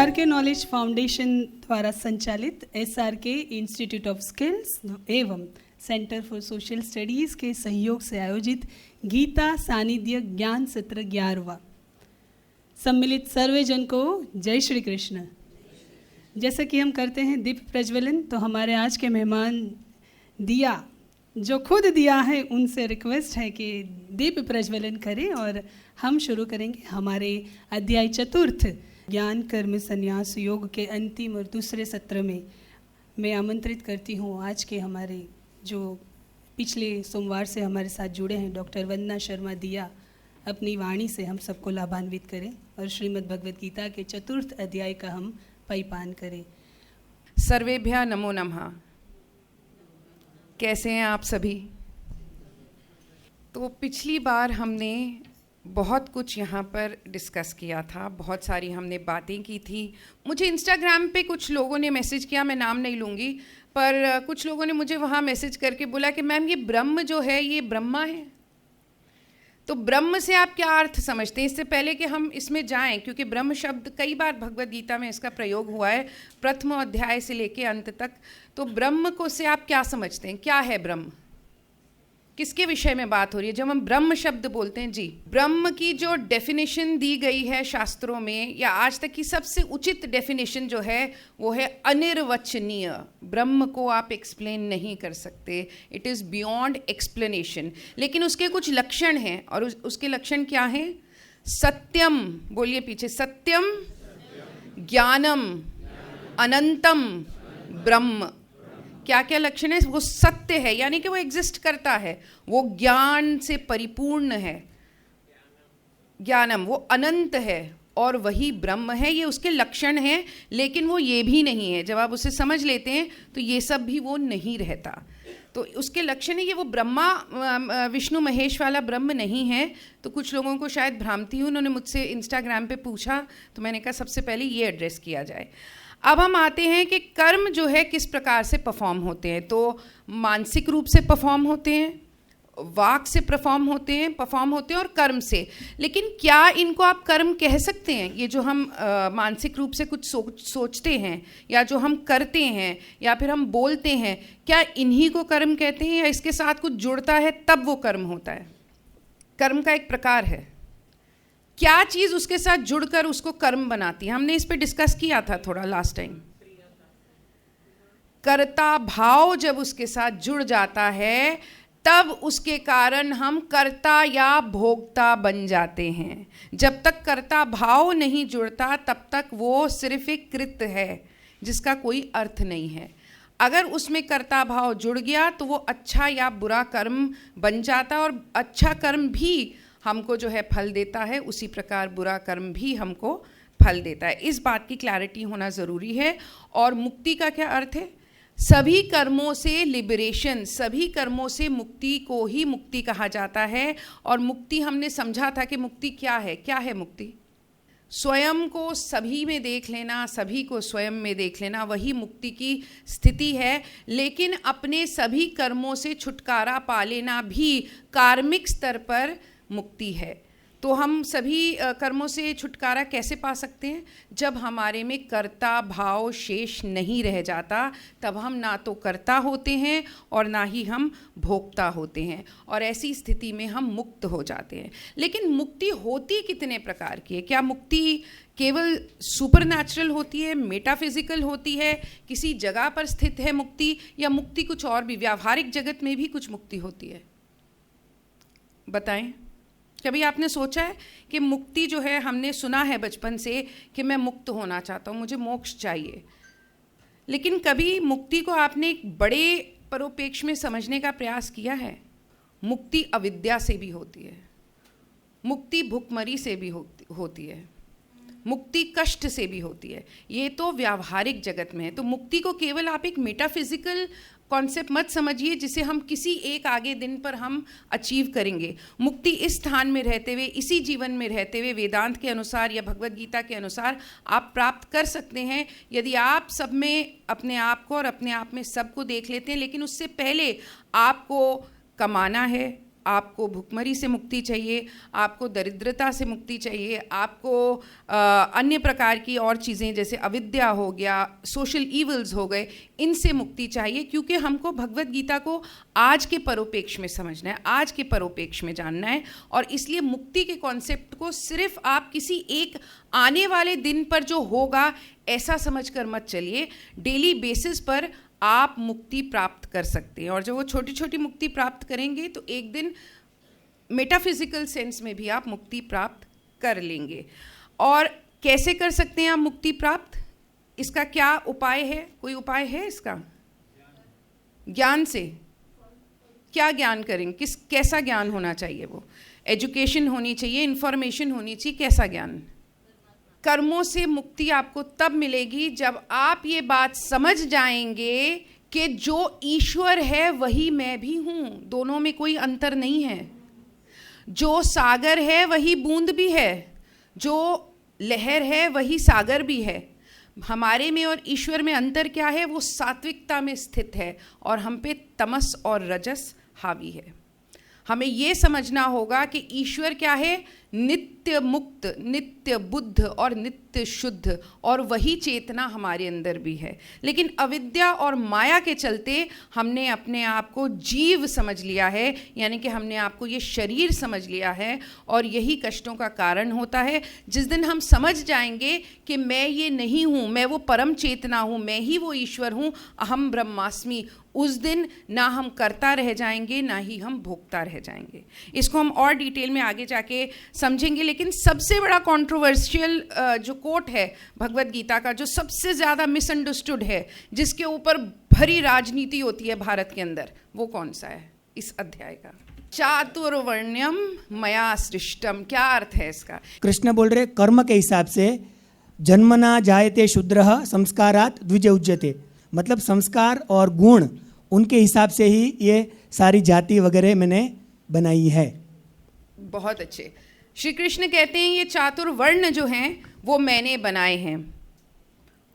SRK knowledge foundation द्वारा संचालित SRK institute of skills एवं सेंटर फॉर सोशल स्टडीज़ के सहयोग से आयोजित गीता सानिध्य ज्ञान सत्र 11वां। सम्मिलित सर्वे जन को जय श्री कृष्ण। जैसा कि हम करते हैं दीप प्रज्वलन, तो हमारे आज के मेहमान दिया जो खुद दिया है, उनसे रिक्वेस्ट है कि दीप प्रज्वलन करें और हम शुरू करेंगे हमारे अध्याय चतुर्थ ज्ञान कर्म संन्यास योग के अंतिम और दूसरे सत्र में। मैं आमंत्रित करती हूँ आज के हमारे जो पिछले सोमवार से हमारे साथ जुड़े हैं डॉक्टर वंदना शर्मा दिया, अपनी वाणी से हम सबको लाभान्वित करें और श्रीमद् भगवद गीता के चतुर्थ अध्याय का हम पान करें। सर्वेभ्यः नमो नमः। कैसे हैं आप सभी? तो पिछली बार हमने बहुत कुछ यहाँ पर डिस्कस किया था, बहुत सारी हमने बातें की थी। मुझे इंस्टाग्राम पे कुछ लोगों ने मैसेज किया, मैं नाम नहीं लूँगी, पर कुछ लोगों ने मुझे वहाँ मैसेज करके बोला कि मैम ये ब्रह्म जो है ये ब्रह्मा है। तो ब्रह्म से आप क्या अर्थ समझते हैं? इससे पहले कि हम इसमें जाएं, क्योंकि ब्रह्म शब्द कई बार भगवद गीता में इसका प्रयोग हुआ है प्रथम अध्याय से लेके अंत तक। तो ब्रह्म को से आप क्या समझते हैं? क्या है ब्रह्म? किसके विषय में बात हो रही है जब हम ब्रह्म शब्द बोलते हैं? जी, ब्रह्म की जो डेफिनेशन दी गई है शास्त्रों में, या आज तक की सबसे उचित डेफिनेशन जो है वो है अनिर्वचनीय। ब्रह्म को आप एक्सप्लेन नहीं कर सकते, इट इज़ बियॉन्ड एक्सप्लेनेशन। लेकिन उसके कुछ लक्षण हैं, और उसके लक्षण क्या हैं? सत्यम, बोलिए पीछे, सत्यम, ज्ञानम, अनंतम ब्रह्म। क्या क्या लक्षण है? वो सत्य है, यानी कि वो एग्जिस्ट करता है, वो ज्ञान से परिपूर्ण है, ज्ञानम, वो अनंत है और वही ब्रह्म है। ये उसके लक्षण हैं, लेकिन वो ये भी नहीं है। जब आप उसे समझ लेते हैं तो ये सब भी वो नहीं रहता। तो उसके लक्षण है, ये वो ब्रह्मा विष्णु महेश वाला ब्रह्म नहीं है। तो कुछ लोगों को शायद भ्रांति हुई, उन्होंने मुझसे इंस्टाग्राम पे पूछा, तो मैंने कहा सबसे पहले ये एड्रेस किया जाए। अब हम आते हैं कि कर्म जो है किस प्रकार से परफॉर्म होते हैं। तो मानसिक रूप से परफॉर्म होते हैं, वाक से परफॉर्म होते हैं और कर्म से। लेकिन क्या इनको आप कर्म कह सकते हैं? ये जो हम मानसिक रूप से कुछ सोचते हैं, या जो हम करते हैं, या फिर हम बोलते हैं, क्या इन्हीं को कर्म कहते हैं, या इसके साथ कुछ जुड़ता है तब वो कर्म होता है? कर्म का एक प्रकार है, क्या चीज़ उसके साथ जुड़कर उसको कर्म बनाती है? हमने इस पे डिस्कस किया था थोड़ा लास्ट टाइम। कर्ता भाव जब उसके साथ जुड़ जाता है तब उसके कारण हम कर्ता या भोक्ता बन जाते हैं। जब तक कर्ता भाव नहीं जुड़ता तब तक वो सिर्फ एक कृत्य है जिसका कोई अर्थ नहीं है। अगर उसमें कर्ता भाव जुड़ गया तो वो अच्छा या बुरा कर्म बन जाता, और अच्छा कर्म भी हमको जो है फल देता है, उसी प्रकार बुरा कर्म भी हमको फल देता है। इस बात की क्लैरिटी होना ज़रूरी है। और मुक्ति का क्या अर्थ है? सभी कर्मों से लिबरेशन, सभी कर्मों से मुक्ति को ही मुक्ति कहा जाता है। और मुक्ति हमने समझा था कि मुक्ति क्या है? क्या है मुक्ति? स्वयं को सभी में देख लेना, सभी को स्वयं में देख लेना, वही मुक्ति की स्थिति है। लेकिन अपने सभी कर्मों से छुटकारा पा लेना भी कार्मिक स्तर पर मुक्ति है। तो हम सभी कर्मों से छुटकारा कैसे पा सकते हैं? जब हमारे में कर्ता भाव शेष नहीं रह जाता, तब हम ना तो कर्ता होते हैं और ना ही हम भोक्ता होते हैं, और ऐसी स्थिति में हम मुक्त हो जाते हैं। लेकिन मुक्ति होती कितने प्रकार की है? क्या मुक्ति केवल सुपरनैचुरल होती है, मेटाफिजिकल होती है, किसी जगह पर स्थित है मुक्ति, या मुक्ति कुछ और भी, व्यावहारिक जगत में भी कुछ मुक्ति होती है? बताएं, कभी आपने सोचा है कि मुक्ति जो है, हमने सुना है बचपन से कि मैं मुक्त होना चाहता हूँ, मुझे मोक्ष चाहिए, लेकिन कभी मुक्ति को आपने एक बड़े परोपेक्ष में समझने का प्रयास किया है? मुक्ति अविद्या से भी होती है, मुक्ति भुखमरी से भी होती है, मुक्ति कष्ट से भी होती है। ये तो व्यावहारिक जगत में है। तो मुक्ति को केवल आप एक मेटाफिजिकल कॉन्सेप्ट मत समझिए जिसे हम किसी एक आगे दिन पर हम अचीव करेंगे। मुक्ति इस स्थान में रहते हुए, इसी जीवन में रहते हुए वेदांत के अनुसार या भगवद गीता के अनुसार आप प्राप्त कर सकते हैं, यदि आप सब में अपने आप को और अपने आप में सबको देख लेते हैं। लेकिन उससे पहले आपको कमाना है, आपको भुखमरी से मुक्ति चाहिए, आपको दरिद्रता से मुक्ति चाहिए, आपको अन्य प्रकार की और चीज़ें जैसे अविद्या हो गया, सोशल ईवल्स हो गए, इनसे मुक्ति चाहिए, क्योंकि हमको भगवत गीता को आज के परोपेक्ष में समझना है, आज के परोपेक्ष में जानना है। और इसलिए मुक्ति के कॉन्सेप्ट को सिर्फ आप किसी एक आने वाले दिन पर जो होगा ऐसा समझकर मत चलिए। डेली बेसिस पर आप मुक्ति प्राप्त कर सकते हैं, और जब वो छोटी छोटी मुक्ति प्राप्त करेंगे तो एक दिन मेटाफिजिकल सेंस में भी आप मुक्ति प्राप्त कर लेंगे। और कैसे कर सकते हैं आप मुक्ति प्राप्त? इसका क्या उपाय है? कोई उपाय है इसका? ज्ञान से। क्या ज्ञान करेंगे? कैसा ज्ञान होना चाहिए? वो एजुकेशन होनी चाहिए, इंफॉर्मेशन होनी चाहिए। कैसा ज्ञान? कर्मों से मुक्ति आपको तब मिलेगी जब आप ये बात समझ जाएंगे कि जो ईश्वर है वही मैं भी हूँ, दोनों में कोई अंतर नहीं है। जो सागर है वही बूंद भी है, जो लहर है वही सागर भी है। हमारे में और ईश्वर में अंतर क्या है? वो सात्विकता में स्थित है और हम पे तमस और रजस हावी है। हमें ये समझना होगा कि ईश्वर क्या है? नित्य मुक्त, नित्य बुद्ध और नित्य शुद्ध, और वही चेतना हमारे अंदर भी है। लेकिन अविद्या और माया के चलते हमने अपने आप को जीव समझ लिया है, यानी कि हमने आपको ये शरीर समझ लिया है, और यही कष्टों का कारण होता है। जिस दिन हम समझ जाएंगे कि मैं ये नहीं हूँ, मैं वो परम चेतना हूँ, मैं ही वो ईश्वर हूँ, अहम ब्रह्मास्मि, उस दिन ना हम करता रह जाएंगे ना ही हम भोगता रह जाएंगे। इसको हम और डिटेल में आगे जाके समझेंगे। लेकिन सबसे बड़ा कंट्रोवर्शियल जो कोट है भगवत गीता का, जो सबसे ज़्यादा मिसअंडरस्टूड है, जिसके ऊपर भरी राजनीति होती है भारत के अंदर, वो कौन सा है इस अध्याय का? चातुर्वर्ण्यम मया सृष्टम। क्या अर्थ है इसका? कृष्ण बोल रहे कर्म के हिसाब से जन्मना जायते शूद्रः संस्कारात् द्विज उच्यते, मतलब संस्कार और गुण उनके हिसाब से ही ये सारी जाति वगैरह मैंने बनाई है। बहुत अच्छे। श्री कृष्ण कहते हैं ये चातुर्वर्ण जो हैं वो मैंने बनाए हैं,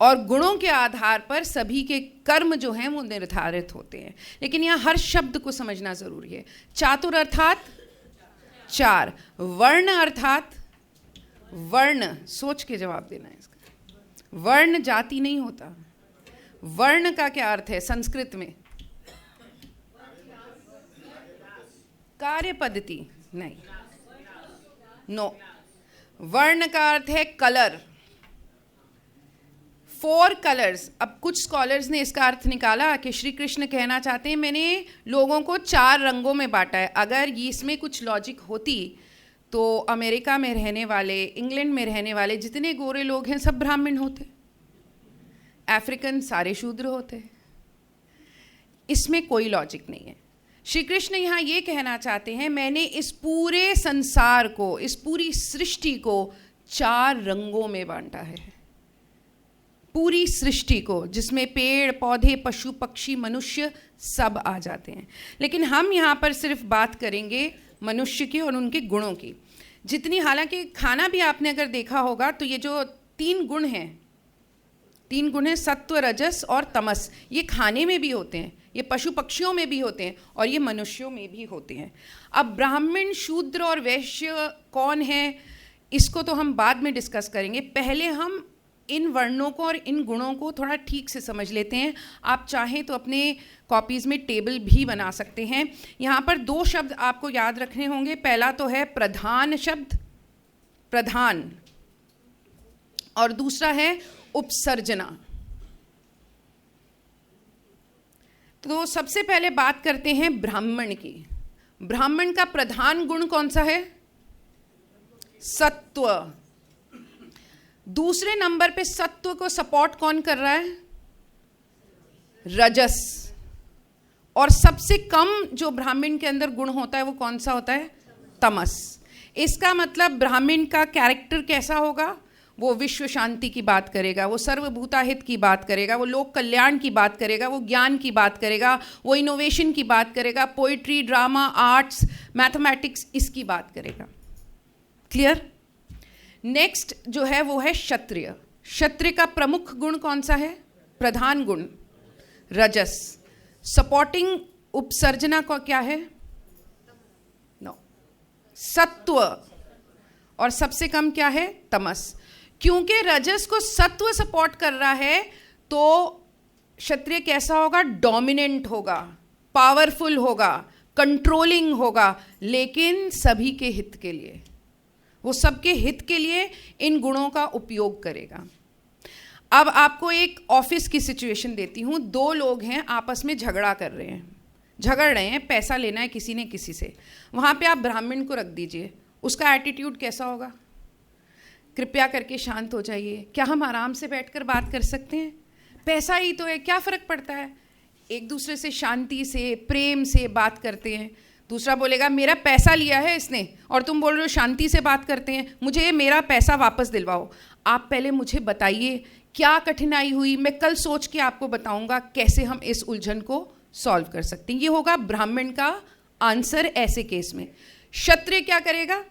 और गुणों के आधार पर सभी के कर्म जो हैं वो निर्धारित होते हैं। लेकिन यहाँ हर शब्द को समझना जरूरी है। चातुर अर्थात चार, वर्ण अर्थात वर्ण, सोच के जवाब देना है इसका। वर्ण जाति नहीं होता। वर्ण का क्या अर्थ है संस्कृत में? कार्य पद्धति नहीं, नो। वर्ण का अर्थ है कलर, 4 कलर्स। अब कुछ स्कॉलर्स ने इसका अर्थ निकाला कि श्री कृष्ण कहना चाहते हैं मैंने लोगों को 4 रंगों में बांटा है। अगर इसमें कुछ लॉजिक होती तो अमेरिका में रहने वाले, इंग्लैंड में रहने वाले जितने गोरे लोग हैं सब ब्राह्मण होते, अफ्रीकन सारे शूद्र होते। इसमें कोई लॉजिक नहीं है। श्री कृष्ण यहाँ ये कहना चाहते हैं मैंने इस पूरे संसार को, इस पूरी सृष्टि को 4 रंगों में बांटा है। पूरी सृष्टि को, जिसमें पेड़ पौधे पशु पक्षी मनुष्य सब आ जाते हैं। लेकिन हम यहाँ पर सिर्फ बात करेंगे मनुष्य की और उनके गुणों की। जितनी, हालांकि खाना भी आपने अगर देखा होगा तो ये जो 3 गुण हैं, 3 गुण हैं सत्व रजस और तमस, ये खाने में भी होते हैं, ये पशु पक्षियों में भी होते हैं और ये मनुष्यों में भी होते हैं। अब ब्राह्मण शूद्र और वैश्य कौन है इसको तो हम बाद में डिस्कस करेंगे। पहले हम इन वर्णों को और इन गुणों को थोड़ा ठीक से समझ लेते हैं। आप चाहें तो अपने कॉपीज़ में टेबल भी बना सकते हैं। यहाँ पर 2 शब्द आपको याद रखने होंगे। पहला तो है प्रधान शब्द, प्रधान, और दूसरा है उपसर्जना। तो सबसे पहले बात करते हैं ब्राह्मण की। ब्राह्मण का प्रधान गुण कौन सा है? सत्व। दूसरे नंबर पे सत्व को सपोर्ट कौन कर रहा है? रजस। और सबसे कम जो ब्राह्मण के अंदर गुण होता है वो कौन सा होता है? तमस। इसका मतलब ब्राह्मण का कैरेक्टर कैसा होगा? वो विश्व शांति की बात करेगा, वो सर्वभूताहित की बात करेगा, वो लोक कल्याण की बात करेगा, वो ज्ञान की बात करेगा, वो इनोवेशन की बात करेगा, पोइट्री, ड्रामा, आर्ट्स, मैथमेटिक्स, इसकी बात करेगा। क्लियर? नेक्स्ट जो है वो है क्षत्रिय। क्षत्रिय का प्रमुख गुण कौन सा है? प्रधान गुण रजस। सपोर्टिंग उपसर्जना का क्या है? सत्व, और सबसे कम क्या है? तमस। क्योंकि रजस को सत्व सपोर्ट कर रहा है तो क्षत्रिय कैसा होगा? डोमिनेंट होगा, पावरफुल होगा, कंट्रोलिंग होगा, लेकिन सभी के हित के लिए, वो सबके हित के लिए इन गुणों का उपयोग करेगा। अब आपको एक ऑफिस की सिचुएशन देती हूँ। दो लोग हैं, आपस में झगड़ रहे हैं, पैसा लेना है किसी ने किसी से। वहाँ पे आप ब्राह्मण को रख दीजिए, उसका एटीट्यूड कैसा होगा? कृपया करके शांत हो जाइए, क्या हम आराम से बैठकर बात कर सकते हैं? पैसा ही तो है, क्या फ़र्क पड़ता है? एक दूसरे से शांति से, प्रेम से बात करते हैं। दूसरा बोलेगा मेरा पैसा लिया है इसने और तुम बोल रहे हो शांति से बात करते हैं, मुझे मेरा पैसा वापस दिलवाओ। आप पहले मुझे बताइए क्या कठिनाई हुई, मैं कल सोच के आपको बताऊंगा कैसे हम इस उलझन को सॉल्व कर सकते हैं। ये होगा ब्राह्मण का आंसर ऐसे केस में। क्षत्रिय क्या करेगा?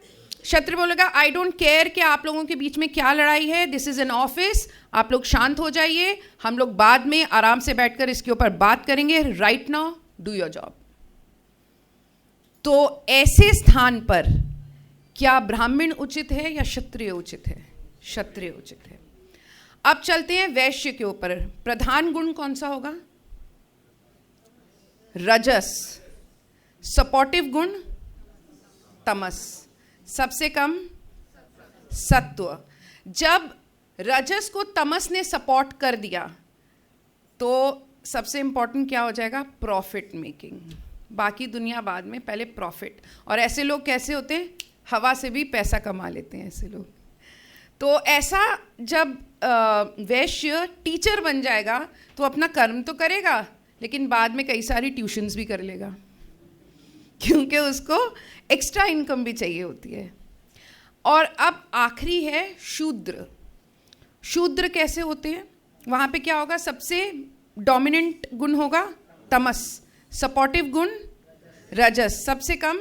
क्षत्रिय बोलेगा आई डोंट केयर कि आप लोगों के बीच में क्या लड़ाई है, दिस इज एन ऑफिस, आप लोग शांत हो जाइए, हम लोग बाद में आराम से बैठकर इसके ऊपर बात करेंगे, right now do your job. तो ऐसे स्थान पर क्या ब्राह्मण उचित है या क्षत्रिय उचित है? क्षत्रिय उचित है। अब चलते हैं वैश्य के ऊपर। प्रधान गुण कौन सा होगा? रजस। सपोर्टिव गुण तमस। सबसे कम सत्व। जब रजस को तमस ने सपोर्ट कर दिया तो सबसे इंपॉर्टेंट क्या हो जाएगा? Profit making. बाकी दुनिया बाद में, पहले प्रॉफिट। और ऐसे लोग कैसे होते हैं? हवा से भी पैसा कमा लेते हैं ऐसे लोग। तो ऐसा जब वैश्य टीचर बन जाएगा तो अपना कर्म तो करेगा, लेकिन बाद में कई सारी ट्यूशन्स भी कर लेगा, क्योंकि उसको एक्स्ट्रा इनकम भी चाहिए होती है। और अब आखिरी है शूद्र। शूद्र कैसे होते हैं? वहाँ पे क्या होगा? सबसे डोमिनेंट गुण होगा तमस, सपोर्टिव गुण रजस, सबसे कम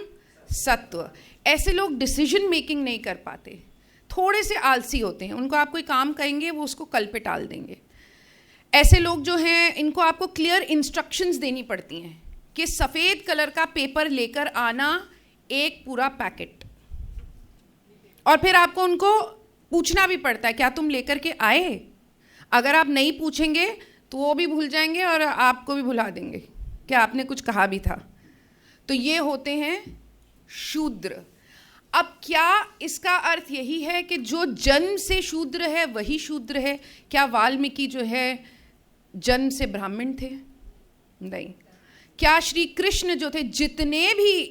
सत्व। ऐसे लोग डिसीजन मेकिंग नहीं कर पाते, थोड़े से आलसी होते हैं। उनको आप कोई काम कहेंगे वो उसको कल पे टाल देंगे। ऐसे लोग जो हैं इनको आपको क्लियर इंस्ट्रक्शंस देनी पड़ती हैं कि सफ़ेद कलर का पेपर लेकर आना, एक पूरा पैकेट, और फिर आपको उनको पूछना भी पड़ता है क्या तुम लेकर के आए? अगर आप नहीं पूछेंगे तो वो भी भूल जाएंगे और आपको भी भुला देंगे कि आपने कुछ कहा भी था। तो ये होते हैं शूद्र। अब क्या इसका अर्थ यही है कि जो जन्म से शूद्र है वही शूद्र है? क्या वाल्मीकि जो है जन्म से ब्राह्मण थे? नहीं। क्या श्री कृष्ण जो थे, जितने भी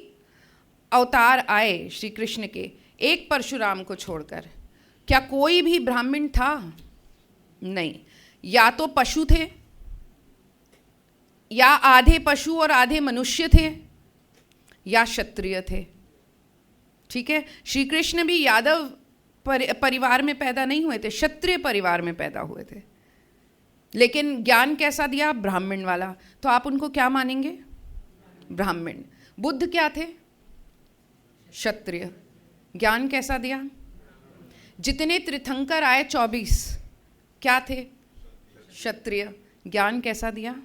अवतार आए श्री कृष्ण के, एक परशुराम को छोड़कर, क्या कोई भी ब्राह्मण था? नहीं। या तो पशु थे, या आधे पशु और आधे मनुष्य थे, या क्षत्रिय थे। ठीक है, श्री कृष्ण भी यादव परिवार में पैदा नहीं हुए थे, क्षत्रिय परिवार में पैदा हुए थे, लेकिन ज्ञान कैसा दिया? ब्राह्मण वाला। तो आप उनको क्या मानेंगे? ब्राह्मण। बुद्ध क्या थे? क्षत्रिय। ज्ञान कैसा दिया? जितने तीर्थंकर आए 24 क्या थे? क्षत्रिय। ज्ञान कैसा दिया?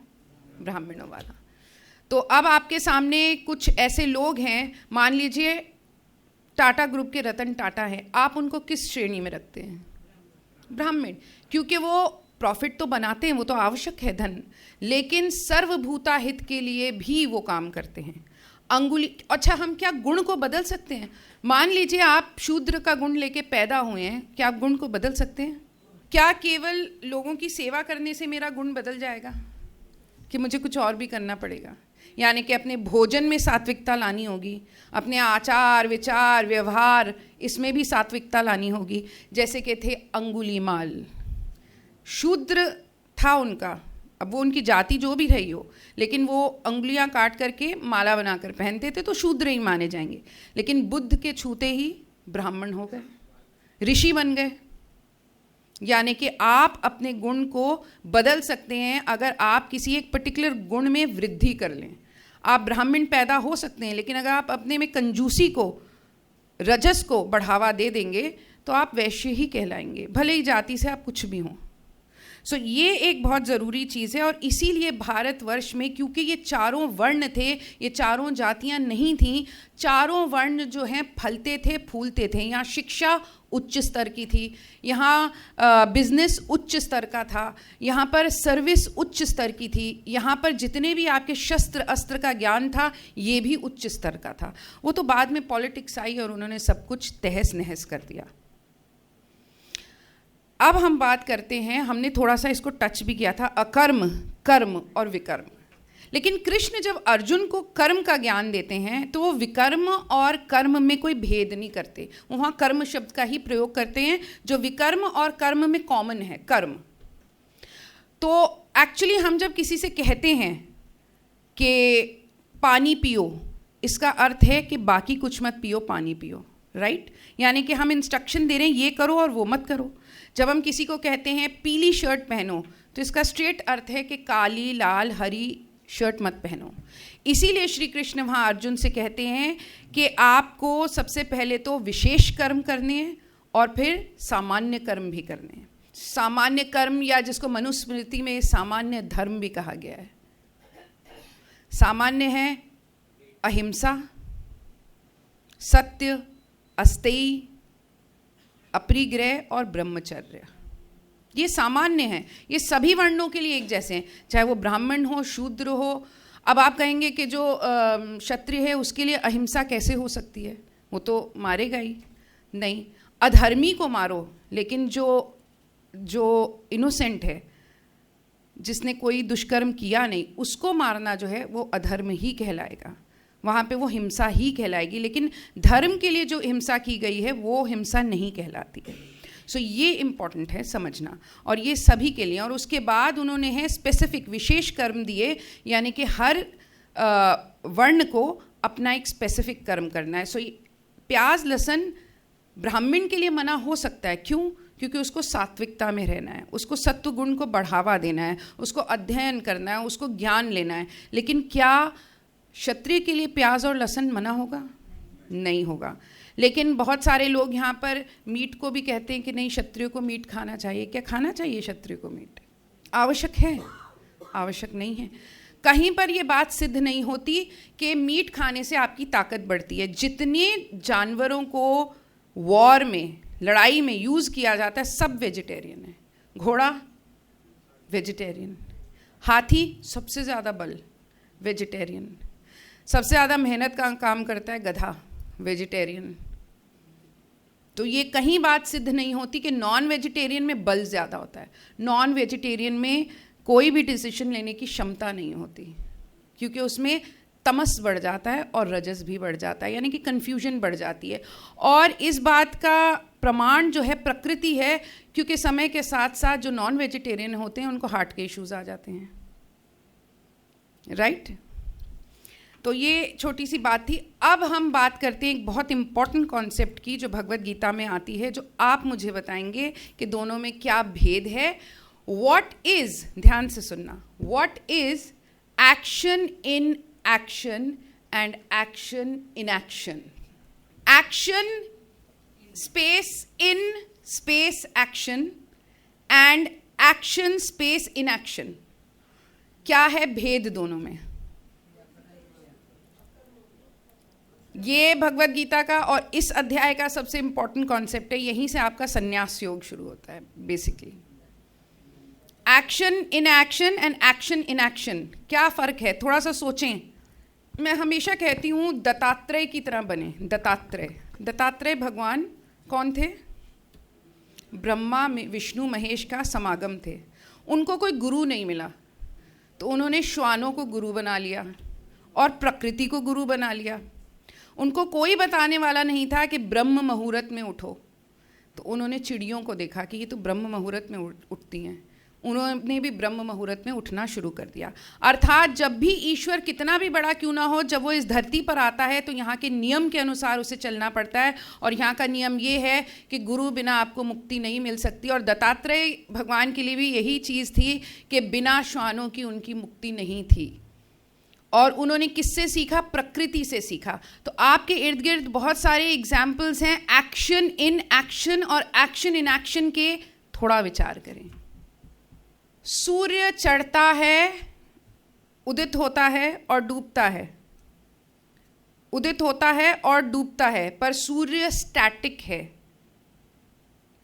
ब्राह्मणों वाला। तो अब आपके सामने कुछ ऐसे लोग हैं, मान लीजिए टाटा ग्रुप के रतन टाटा हैं, आप उनको किस श्रेणी में रखते हैं? ब्राह्मण। क्योंकि वो प्रॉफिट तो बनाते हैं, वो तो आवश्यक है धन, लेकिन सर्वभूता हित के लिए भी वो काम करते हैं। अंगुली। अच्छा, हम क्या गुण को बदल सकते हैं? मान लीजिए आप शूद्र का गुण लेके पैदा हुए हैं, क्या आप गुण को बदल सकते हैं? क्या केवल लोगों की सेवा करने से मेरा गुण बदल जाएगा कि मुझे कुछ और भी करना पड़ेगा? यानी कि अपने भोजन में सात्विकता लानी होगी, अपने आचार विचार व्यवहार इसमें भी सात्विकता लानी होगी। जैसे कि थे अंगुलीमाल, शूद्र था उनका, अब वो उनकी जाति जो भी रही हो, लेकिन वो अंगुलियां काट करके माला बनाकर पहनते थे तो शूद्र ही माने जाएंगे। लेकिन बुद्ध के छूते ही ब्राह्मण हो गए, ऋषि बन गए। यानी कि आप अपने गुण को बदल सकते हैं अगर आप किसी एक पर्टिकुलर गुण में वृद्धि कर लें। आप ब्राह्मण पैदा हो सकते हैं, लेकिन अगर आप अपने में कंजूसी को, रजस को बढ़ावा दे देंगे तो आप वैश्य ही कहलाएंगे, भले ही जाति से आप कुछ भी हों। सो ये एक बहुत ज़रूरी चीज़ है। और इसीलिए भारतवर्ष में, क्योंकि ये चारों वर्ण थे, ये चारों जातियां नहीं थीं, चारों वर्ण जो हैं फलते थे, फूलते थे। यहाँ शिक्षा उच्च स्तर की थी, यहाँ बिजनेस उच्च स्तर का था, यहाँ पर सर्विस उच्च स्तर की थी, यहाँ पर जितने भी आपके शस्त्र अस्त्र का ज्ञान था ये भी उच्च स्तर का था। वो तो बाद में पॉलिटिक्स आई और उन्होंने सब कुछ तहस नहस कर दिया। अब हम बात करते हैं, हमने थोड़ा सा इसको टच भी किया था, अकर्म, कर्म और विकर्म। लेकिन कृष्ण जब अर्जुन को कर्म का ज्ञान देते हैं तो वो विकर्म और कर्म में कोई भेद नहीं करते, वहाँ कर्म शब्द का ही प्रयोग करते हैं जो विकर्म और कर्म में कॉमन है, कर्म। तो एक्चुअली हम जब किसी से कहते हैं कि पानी पियो, इसका अर्थ है कि बाकी कुछ मत पियो, पानी पियो, राइट? यानी कि हम इंस्ट्रक्शन दे रहे हैं ये करो और वो मत करो। जब हम किसी को कहते हैं पीली शर्ट पहनो तो इसका स्ट्रेट अर्थ है कि काली, लाल, हरी शर्ट मत पहनो। इसीलिए श्री कृष्ण वहाँ अर्जुन से कहते हैं कि आपको सबसे पहले तो विशेष कर्म करने हैं और फिर सामान्य कर्म भी करने हैं। सामान्य कर्म, या जिसको मनुस्मृति में सामान्य धर्म भी कहा गया है। सामान्य है अहिंसा, सत्य, अस्तेय, अपरिग्रह और ब्रह्मचर्य। ये सामान्य हैं, ये सभी वर्णों के लिए एक जैसे हैं, चाहे वो ब्राह्मण हो, शूद्र हो। अब आप कहेंगे कि जो क्षत्रिय है उसके लिए अहिंसा कैसे हो सकती है, वो तो मारेगा ही नहीं। अधर्मी को मारो, लेकिन जो इनोसेंट है, जिसने कोई दुष्कर्म किया नहीं, उसको मारना जो है वो अधर्म ही कहलाएगा, वहाँ पे वो हिंसा ही कहलाएगी। लेकिन धर्म के लिए जो हिंसा की गई है वो हिंसा नहीं कहलाती है। सो ये इम्पॉर्टेंट है समझना, और ये सभी के लिए। और उसके बाद उन्होंने है स्पेसिफिक विशेष कर्म दिए, यानी कि हर वर्ण को अपना एक स्पेसिफिक कर्म करना है। सो प्याज लहसुन ब्राह्मण के लिए मना हो सकता है, क्यों? क्योंकि उसको सात्विकता में रहना है, उसको सत्व गुण को बढ़ावा देना है, उसको अध्ययन करना है, उसको ज्ञान लेना है। लेकिन क्या क्षत्रिय के लिए प्याज और लहसुन मना होगा? नहीं होगा। लेकिन बहुत सारे लोग यहाँ पर मीट को भी कहते हैं कि नहीं, क्षत्रिय को मीट खाना चाहिए। क्या खाना चाहिए क्षत्रिय को मीट? आवश्यक है? आवश्यक नहीं है। कहीं पर ये बात सिद्ध नहीं होती कि मीट खाने से आपकी ताकत बढ़ती है। जितने जानवरों को वॉर में, लड़ाई में यूज़ किया जाता है, सब वेजिटेरियन है। घोड़ा वेजिटेरियन, हाथी सबसे ज़्यादा बल वेजिटेरियन, सबसे ज़्यादा मेहनत का काम करता है गधा वेजिटेरियन। तो ये कहीं बात सिद्ध नहीं होती कि नॉन वेजिटेरियन में बल ज़्यादा होता है। नॉन वेजिटेरियन में कोई भी डिसीजन लेने की क्षमता नहीं होती, क्योंकि उसमें तमस बढ़ जाता है और रजस भी बढ़ जाता है, यानी कि कन्फ्यूजन बढ़ जाती है। और इस बात का प्रमाण जो है प्रकृति है, क्योंकि समय के साथ साथ जो नॉन वेजिटेरियन होते हैं उनको हार्ट के इश्यूज आ जाते हैं, राइट? तो ये छोटी सी बात थी। अब हम बात करते हैं एक बहुत इंपॉर्टेंट कॉन्सेप्ट की, जो भगवत गीता में आती है, जो आप मुझे बताएंगे कि दोनों में क्या भेद है। व्हाट इज, ध्यान से सुनना, what is action in action and action in action? Action space in space action and action space in action, क्या है भेद दोनों में? ये भगवत गीता का और इस अध्याय का सबसे इंपॉर्टेंट कॉन्सेप्ट है। यहीं से आपका संन्यास योग शुरू होता है basically. Action in action and action in action, क्या फ़र्क है? थोड़ा सा सोचें। मैं हमेशा कहती हूँ दत्तात्रेय की तरह बने। दत्तात्रेय भगवान कौन थे? ब्रह्मा विष्णु महेश का समागम थे। उनको कोई गुरु नहीं मिला, तो उन्होंने श्वानों को गुरु बना लिया और प्रकृति को गुरु बना लिया। उनको कोई बताने वाला नहीं था कि ब्रह्म मुहूर्त में उठो, तो उन्होंने चिड़ियों को देखा कि ये तो ब्रह्म मुहूर्त में उठती हैं, उन्होंने भी ब्रह्म मुहूर्त में उठना शुरू कर दिया। अर्थात जब भी ईश्वर कितना भी बड़ा क्यों ना हो, जब वो इस धरती पर आता है तो यहाँ के नियम के अनुसार उसे चलना पड़ता है। और यहाँ का नियम ये है कि गुरु बिना आपको मुक्ति नहीं मिल सकती। और दत्तात्रेय भगवान के लिए भी यही चीज़ थी कि बिना श्वानों की उनकी मुक्ति नहीं थी। और उन्होंने किससे सीखा? प्रकृति से सीखा। तो आपके इर्द गिर्द बहुत सारे एग्जाम्पल्स हैं एक्शन इन एक्शन और एक्शन इन एक्शन के। थोड़ा विचार करें। सूर्य चढ़ता है, उदित होता है और डूबता है, उदित होता है और डूबता है, पर सूर्य स्टैटिक है,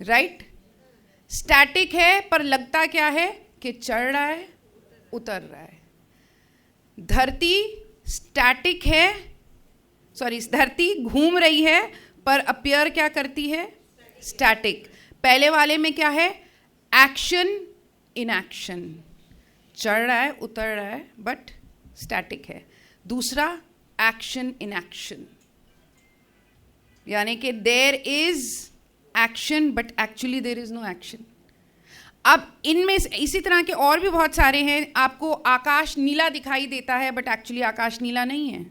राइट? स्टैटिक है, पर लगता क्या है कि चढ़ रहा है, उतर रहा है। धरती स्टैटिक है, धरती घूम रही है, पर अपीयर क्या करती है? स्टैटिक। पहले वाले में क्या है? एक्शन इन एक्शन, चढ़ रहा है, उतर रहा है, बट स्टैटिक है। दूसरा एक्शन इन एक्शन, यानी कि there is action but actually there is no action. अब इनमें इसी तरह के और भी बहुत सारे हैं। आपको आकाश नीला दिखाई देता है, बट एक्चुअली आकाश नीला नहीं है।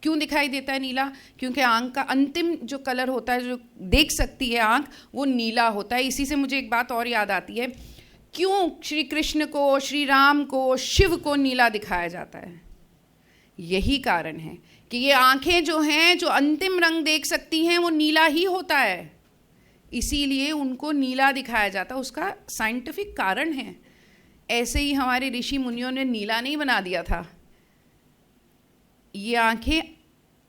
क्यों दिखाई देता है नीला? क्योंकि आंख का अंतिम जो कलर होता है, जो देख सकती है आंख, वो नीला होता है। इसी से मुझे एक बात और याद आती है, क्यों श्री कृष्ण को, श्री राम को, शिव को नीला दिखाया जाता है? यही कारण है कि ये आंखें जो हैं, जो अंतिम रंग देख सकती हैं, वो नीला ही होता है, इसीलिए उनको नीला दिखाया जाता है। उसका साइंटिफिक कारण है। ऐसे ही हमारे ऋषि मुनियों ने नीला नहीं बना दिया था। ये आंखें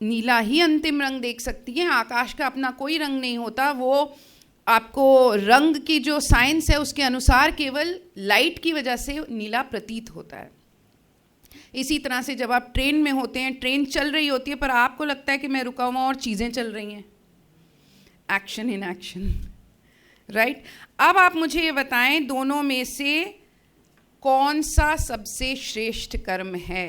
नीला ही अंतिम रंग देख सकती हैं। आकाश का अपना कोई रंग नहीं होता। वो आपको रंग की जो साइंस है उसके अनुसार केवल लाइट की वजह से नीला प्रतीत होता है। इसी तरह से जब आप ट्रेन में होते हैं, ट्रेन चल रही होती है, पर आपको लगता है कि मैं रुका हुआ और चीज़ें चल रही हैं। Action in action, right? अब आप मुझे ये बताएं, दोनों में से कौन सा सबसे श्रेष्ठ कर्म है?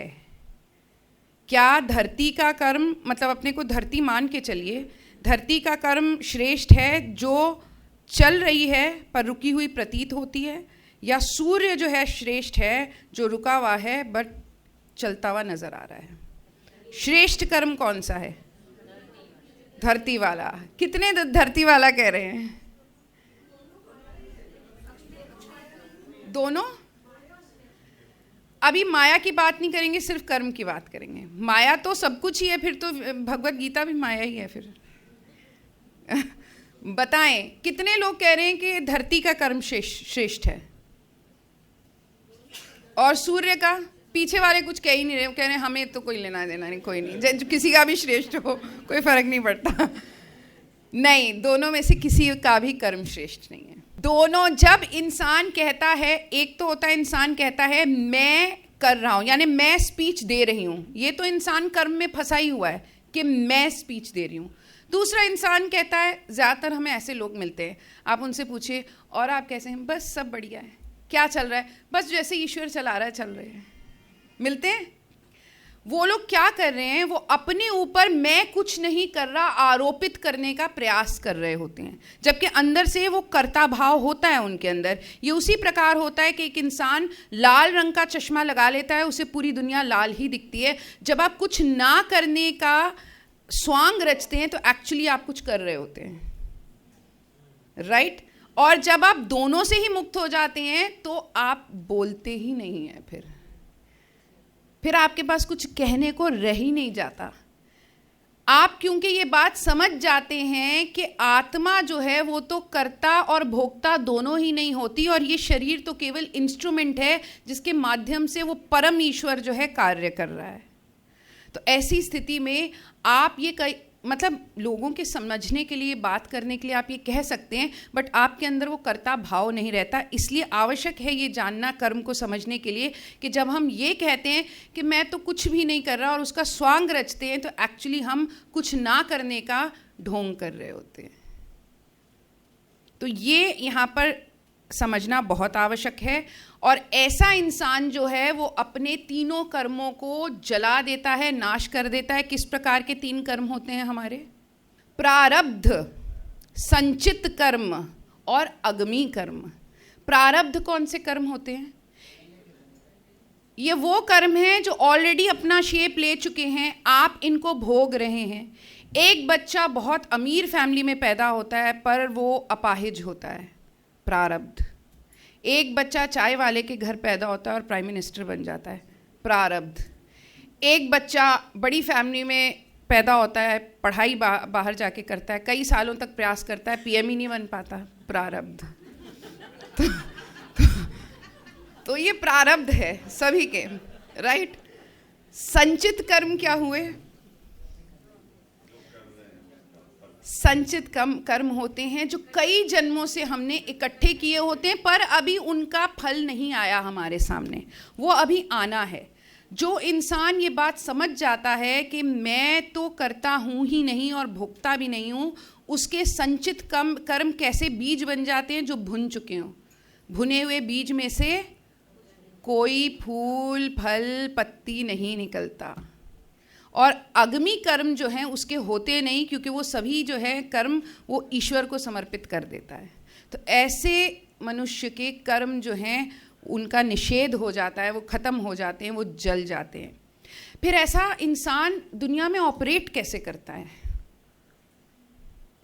क्या धरती का कर्म, मतलब अपने को धरती मान के चलिए, धरती का कर्म श्रेष्ठ है जो चल रही है पर रुकी हुई प्रतीत होती है, या सूर्य जो है श्रेष्ठ है जो रुका हुआ है बट चलता हुआ नजर आ रहा है? श्रेष्ठ कर्म कौन सा है? धरती वाला। कितने धरती वाला कह रहे हैं? दोनों। अभी माया की बात नहीं करेंगे, सिर्फ कर्म की बात करेंगे। माया तो सब कुछ ही है, फिर तो भगवत गीता भी माया ही है। फिर बताएं, कितने लोग कह रहे हैं कि धरती का कर्म श्रेष्ठ है और सूर्य का? पीछे वाले कुछ कह ही नहीं रहे, वो कह रहे हैं हमें तो कोई लेना देना नहीं, कोई नहीं, किसी का भी श्रेष्ठ हो कोई फर्क नहीं पड़ता। नहीं, दोनों में से किसी का भी कर्म श्रेष्ठ नहीं है। दोनों, जब इंसान कहता है, एक तो होता है इंसान कहता है मैं कर रहा हूं, यानी मैं स्पीच दे रही हूं, ये तो इंसान कर्म में फंसा ही हुआ है कि मैं स्पीच दे रही हूं। दूसरा इंसान कहता है, ज़्यादातर हमें ऐसे लोग मिलते हैं, आप उनसे पूछिए और आप कैसे हैं? बस सब बढ़िया है। क्या चल रहा है? बस जैसे ईश्वर चला रहा है चल रहे हैं। मिलते हैं। वो लोग क्या कर रहे हैं? वो अपने ऊपर मैं कुछ नहीं कर रहा आरोपित करने का प्रयास कर रहे होते हैं, जबकि अंदर से वो कर्ता भाव होता है उनके अंदर। ये उसी प्रकार होता है कि एक इंसान लाल रंग का चश्मा लगा लेता है, उसे पूरी दुनिया लाल ही दिखती है। जब आप कुछ ना करने का स्वांग रचते हैं तो एक्चुअली आप कुछ कर रहे होते हैं, राइट? और जब आप दोनों से ही मुक्त हो जाते हैं तो आप बोलते ही नहीं हैं। फिर आपके पास कुछ कहने को रह ही नहीं जाता। आप क्योंकि ये बात समझ जाते हैं कि आत्मा जो है वो तो कर्ता और भोक्ता दोनों ही नहीं होती, और ये शरीर तो केवल इंस्ट्रूमेंट है जिसके माध्यम से वो परम ईश्वर जो है कार्य कर रहा है। तो ऐसी स्थिति में आप ये मतलब लोगों के समझने के लिए, बात करने के लिए आप ये कह सकते हैं, बट आपके अंदर वो कर्ता भाव नहीं रहता। इसलिए आवश्यक है ये जानना कर्म को समझने के लिए कि जब हम ये कहते हैं कि मैं तो कुछ भी नहीं कर रहा और उसका स्वांग रचते हैं, तो एक्चुअली हम कुछ ना करने का ढोंग कर रहे होते हैं। तो ये यहाँ पर समझना बहुत आवश्यक है। और ऐसा इंसान जो है वो अपने तीनों कर्मों को जला देता है, नाश कर देता है। किस प्रकार के 3 कर्म होते हैं हमारे? प्रारब्ध, संचित कर्म और आगामी कर्म। प्रारब्ध कौन से कर्म होते हैं? ये वो कर्म हैं जो ऑलरेडी अपना शेप ले चुके हैं, आप इनको भोग रहे हैं। एक बच्चा बहुत अमीर फैमिली में पैदा होता है पर वो अपाहिज होता है, प्रारब्ध। एक बच्चा चाय वाले के घर पैदा होता है और प्राइम मिनिस्टर बन जाता है, प्रारब्ध। एक बच्चा बड़ी फैमिली में पैदा होता है, पढ़ाई बाहर जाके करता है, कई सालों तक प्रयास करता है, पीएम ही नहीं बन पाता, प्रारब्ध। तो ये प्रारब्ध है सभी के, राइट। संचित कर्म क्या हुए? संचित कर्म होते हैं जो कई जन्मों से हमने इकट्ठे किए होते हैं, पर अभी उनका फल नहीं आया हमारे सामने, वो अभी आना है। जो इंसान ये बात समझ जाता है कि मैं तो करता हूँ ही नहीं और भोगता भी नहीं हूँ, उसके संचित कर्म कैसे बीज बन जाते हैं जो भुन चुके हों। भुने हुए बीज में से कोई फूल फल पत्ती नहीं निकलता, और अगमी कर्म जो हैं उसके होते नहीं, क्योंकि वो सभी जो है कर्म वो ईश्वर को समर्पित कर देता है। तो ऐसे मनुष्य के कर्म जो हैं उनका निषेध हो जाता है, वो ख़त्म हो जाते हैं, वो जल जाते हैं। फिर ऐसा इंसान दुनिया में ऑपरेट कैसे करता है?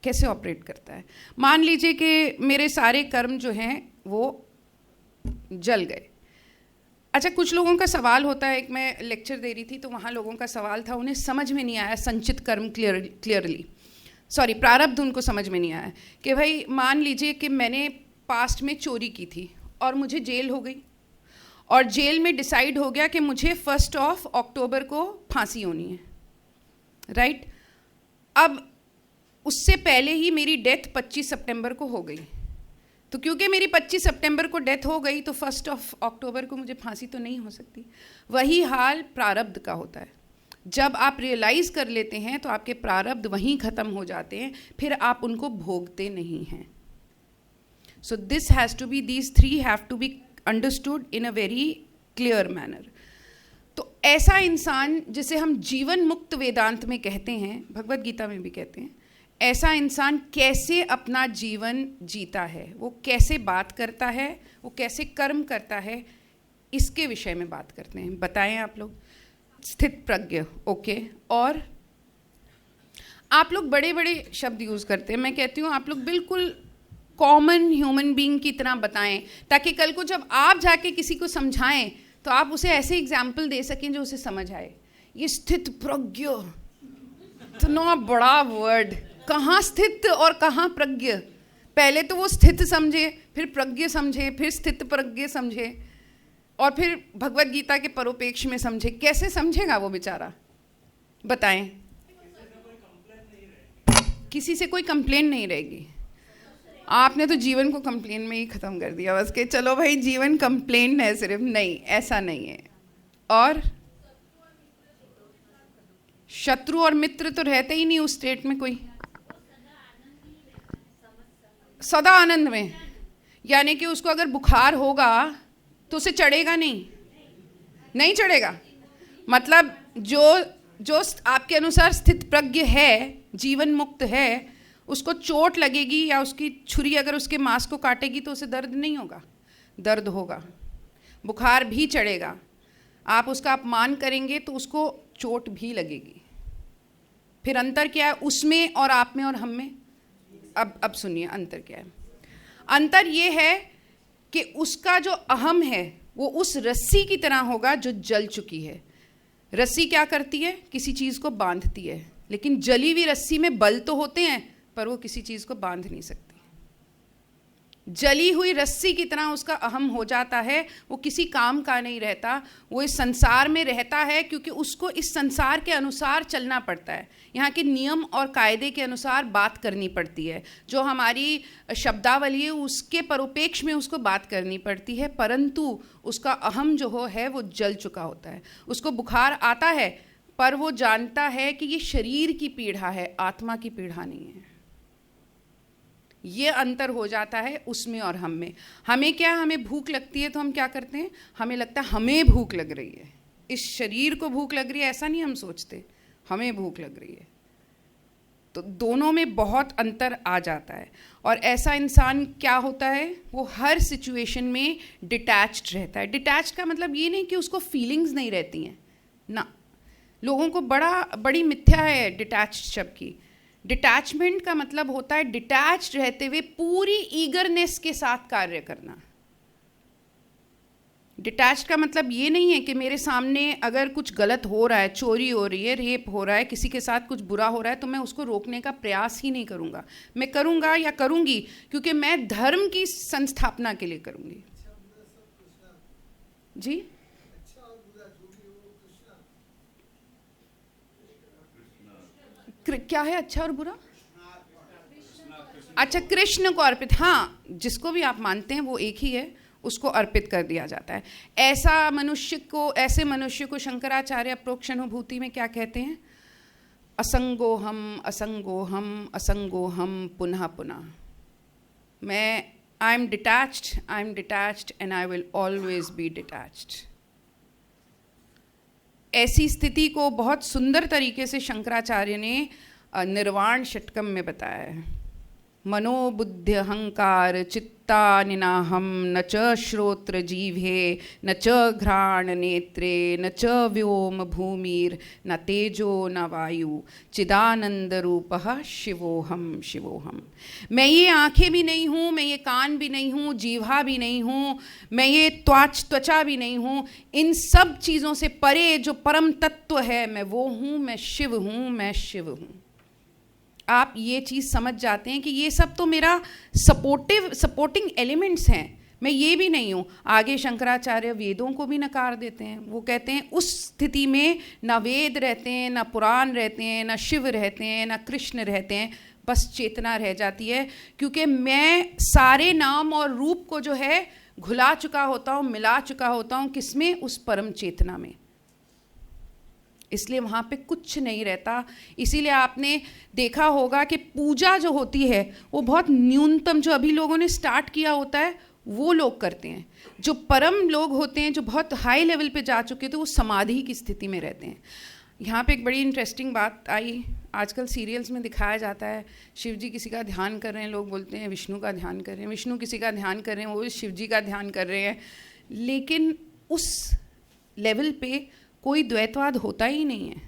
कैसे ऑपरेट करता है? मान लीजिए कि मेरे सारे कर्म जो हैं वो जल गए। अच्छा, कुछ लोगों का सवाल होता है, एक मैं लेक्चर दे रही थी तो वहाँ लोगों का सवाल था, उन्हें समझ में नहीं आया संचित कर्म क्लियरली, सॉरी प्रारब्ध उनको समझ में नहीं आया कि भाई मान लीजिए कि मैंने पास्ट में चोरी की थी और मुझे जेल हो गई, और जेल में डिसाइड हो गया कि मुझे 1 अक्टूबर को फांसी होनी है, राइट। अब उससे पहले ही मेरी डेथ 25 सितंबर को हो गई, तो क्योंकि मेरी 25 सितंबर को डेथ हो गई तो 1 अक्टूबर को मुझे फांसी तो नहीं हो सकती। वही हाल प्रारब्ध का होता है। जब आप रियलाइज़ कर लेते हैं तो आपके प्रारब्ध वहीं ख़त्म हो जाते हैं, फिर आप उनको भोगते नहीं हैं। So this has to be, these 3 have to be understood in a very clear manner. तो ऐसा इंसान जिसे हम जीवन मुक्त वेदांत में कहते हैं, भगवद गीता में भी कहते हैं, ऐसा इंसान कैसे अपना जीवन जीता है, वो कैसे बात करता है, वो कैसे कर्म करता है, इसके विषय में बात करते हैं। बताएं आप लोग। स्थित प्रज्ञ, ओके। और आप लोग बड़े बड़े शब्द यूज़ करते हैं, मैं कहती हूँ आप लोग बिल्कुल कॉमन ह्यूमन बीइंग की तरह बताएं, ताकि कल को जब आप जाके किसी को समझाएं तो आप उसे ऐसे एग्जाम्पल दे सकें जो उसे समझ आए। ये स्थित प्रज्ञ, इतना बड़ा वर्ड, कहाँ स्थित और कहाँ प्रज्ञ? पहले तो वो स्थित समझे, फिर प्रज्ञ समझे, फिर स्थित प्रज्ञ समझे, और फिर भगवद गीता के परोपेक्ष में समझे। कैसे समझेगा वो बेचारा? बताएं। किसी से कोई कंप्लेन नहीं रहेगी। आपने तो जीवन को कंप्लेन में ही ख़त्म कर दिया बस, के चलो भाई जीवन कंप्लेन है सिर्फ। नहीं, ऐसा नहीं है। और शत्रु और मित्र तो रहते ही नहीं उस स्टेट में कोई, सदा आनंद में। यानी कि उसको अगर बुखार होगा तो उसे चढ़ेगा नहीं चढ़ेगा। मतलब जो आपके अनुसार स्थित प्रज्ञ है, जीवन मुक्त है, उसको चोट लगेगी या उसकी छुरी अगर उसके मांस को काटेगी तो उसे दर्द नहीं होगा, दर्द होगा, बुखार भी चढ़ेगा। आप उसका अपमान करेंगे तो उसको चोट भी लगेगी। फिर अंतर क्या है उसमें और आप में और हम में? अब सुनिए अंतर क्या है। अंतर ये है कि उसका जो अहम है वो उस रस्सी की तरह होगा जो जल चुकी है। रस्सी क्या करती है? किसी चीज़ को बांधती है, लेकिन जली हुई रस्सी में बल तो होते हैं पर वो किसी चीज़ को बांध नहीं सकती। जली हुई रस्सी की तरह उसका अहम हो जाता है, वो किसी काम का नहीं रहता। वो इस संसार में रहता है क्योंकि उसको इस संसार के अनुसार चलना पड़ता है, यहाँ के नियम और कायदे के अनुसार बात करनी पड़ती है। जो हमारी शब्दावली है उसके परोपेक्ष में उसको बात करनी पड़ती है, परंतु उसका अहम जो है वो जल चुका होता है। उसको बुखार आता है पर वो जानता है कि ये शरीर की पीड़ा है, आत्मा की पीड़ा नहीं है। ये अंतर हो जाता है उसमें और हम में। हमें क्या, हमें भूख लगती है तो हम क्या करते हैं? हमें लगता है हमें भूख लग रही है, इस शरीर को भूख लग रही है, ऐसा नहीं हम सोचते, हमें भूख लग रही है। तो दोनों में बहुत अंतर आ जाता है। और ऐसा इंसान क्या होता है? वो हर सिचुएशन में डिटैच्ड रहता है। डिटैच्ड का मतलब ये नहीं कि उसको फीलिंग्स नहीं रहती हैं ना। लोगों को बड़ी मिथ्या है डिटैच्ड शब्द की। डिटैचमेंट का मतलब होता है डिटैच्ड रहते हुए पूरी ईगरनेस के साथ कार्य करना। डिटैच्ड का मतलब ये नहीं है कि मेरे सामने अगर कुछ गलत हो रहा है, चोरी हो रही है, रेप हो रहा है, किसी के साथ कुछ बुरा हो रहा है, तो मैं उसको रोकने का प्रयास ही नहीं करूँगा। मैं करूँगा या करूँगी क्योंकि मैं धर्म की संस्थापना के लिए करूँगी। जी क्या है अच्छा और बुरा? अच्छा, कृष्ण को अर्पित, हाँ, जिसको भी आप मानते हैं वो एक ही है, उसको अर्पित कर दिया जाता है। ऐसे मनुष्य को शंकराचार्य अप्रोक्षानुभूति में क्या कहते हैं? असंगोहम असंगोहम असंगोहम पुनः पुनः। I am detached and I will always be detached. ऐसी स्थिति को बहुत सुंदर तरीके से शंकराचार्य ने निर्वाण षटकम में बताया है। मनोबुद्धि अहंकार चित्ता निनाहम न च श्रोत्र जीवे न च घ्राण नेत्रे न च व्योम भूमिर न तेजो न वायु चिदानंद रूपः शिवोहम शिवोहम। मैं ये आंखें भी नहीं हूँ, मैं ये कान भी नहीं हूँ, जीवा भी नहीं हूँ, मैं ये त्वचा भी नहीं हूँ। इन सब चीज़ों से परे जो परम तत्व है, मैं वो हूँ, मैं शिव हूँ, मैं शिव हूँ। आप ये चीज़ समझ जाते हैं कि ये सब तो मेरा सपोर्टिंग एलिमेंट्स हैं, मैं ये भी नहीं हूँ। आगे शंकराचार्य वेदों को भी नकार देते हैं। वो कहते हैं उस स्थिति में ना वेद रहते हैं, ना पुराण रहते हैं, ना शिव रहते हैं, ना कृष्ण रहते हैं, बस चेतना रह जाती है। क्योंकि मैं सारे नाम और रूप को जो है घुला चुका होता हूँ, मिला चुका होता हूँ, किसमें? उस परम चेतना में। इसलिए वहाँ पे कुछ नहीं रहता। इसीलिए आपने देखा होगा कि पूजा जो होती है वो बहुत न्यूनतम, जो अभी लोगों ने स्टार्ट किया होता है वो लोग करते हैं। जो परम लोग होते हैं, जो बहुत हाई लेवल पे जा चुके थे, वो समाधि की स्थिति में रहते हैं। यहाँ पे एक बड़ी इंटरेस्टिंग बात आई, आजकल सीरियल्स में दिखाया जाता है, शिव जी किसी का ध्यान कर रहे हैं, लोग बोलते हैं विष्णु का ध्यान कर रहे हैं, विष्णु किसी का ध्यान कर रहे हैं, वो शिव जी का ध्यान कर रहे हैं। लेकिन उस लेवल पे कोई द्वैतवाद होता ही नहीं है।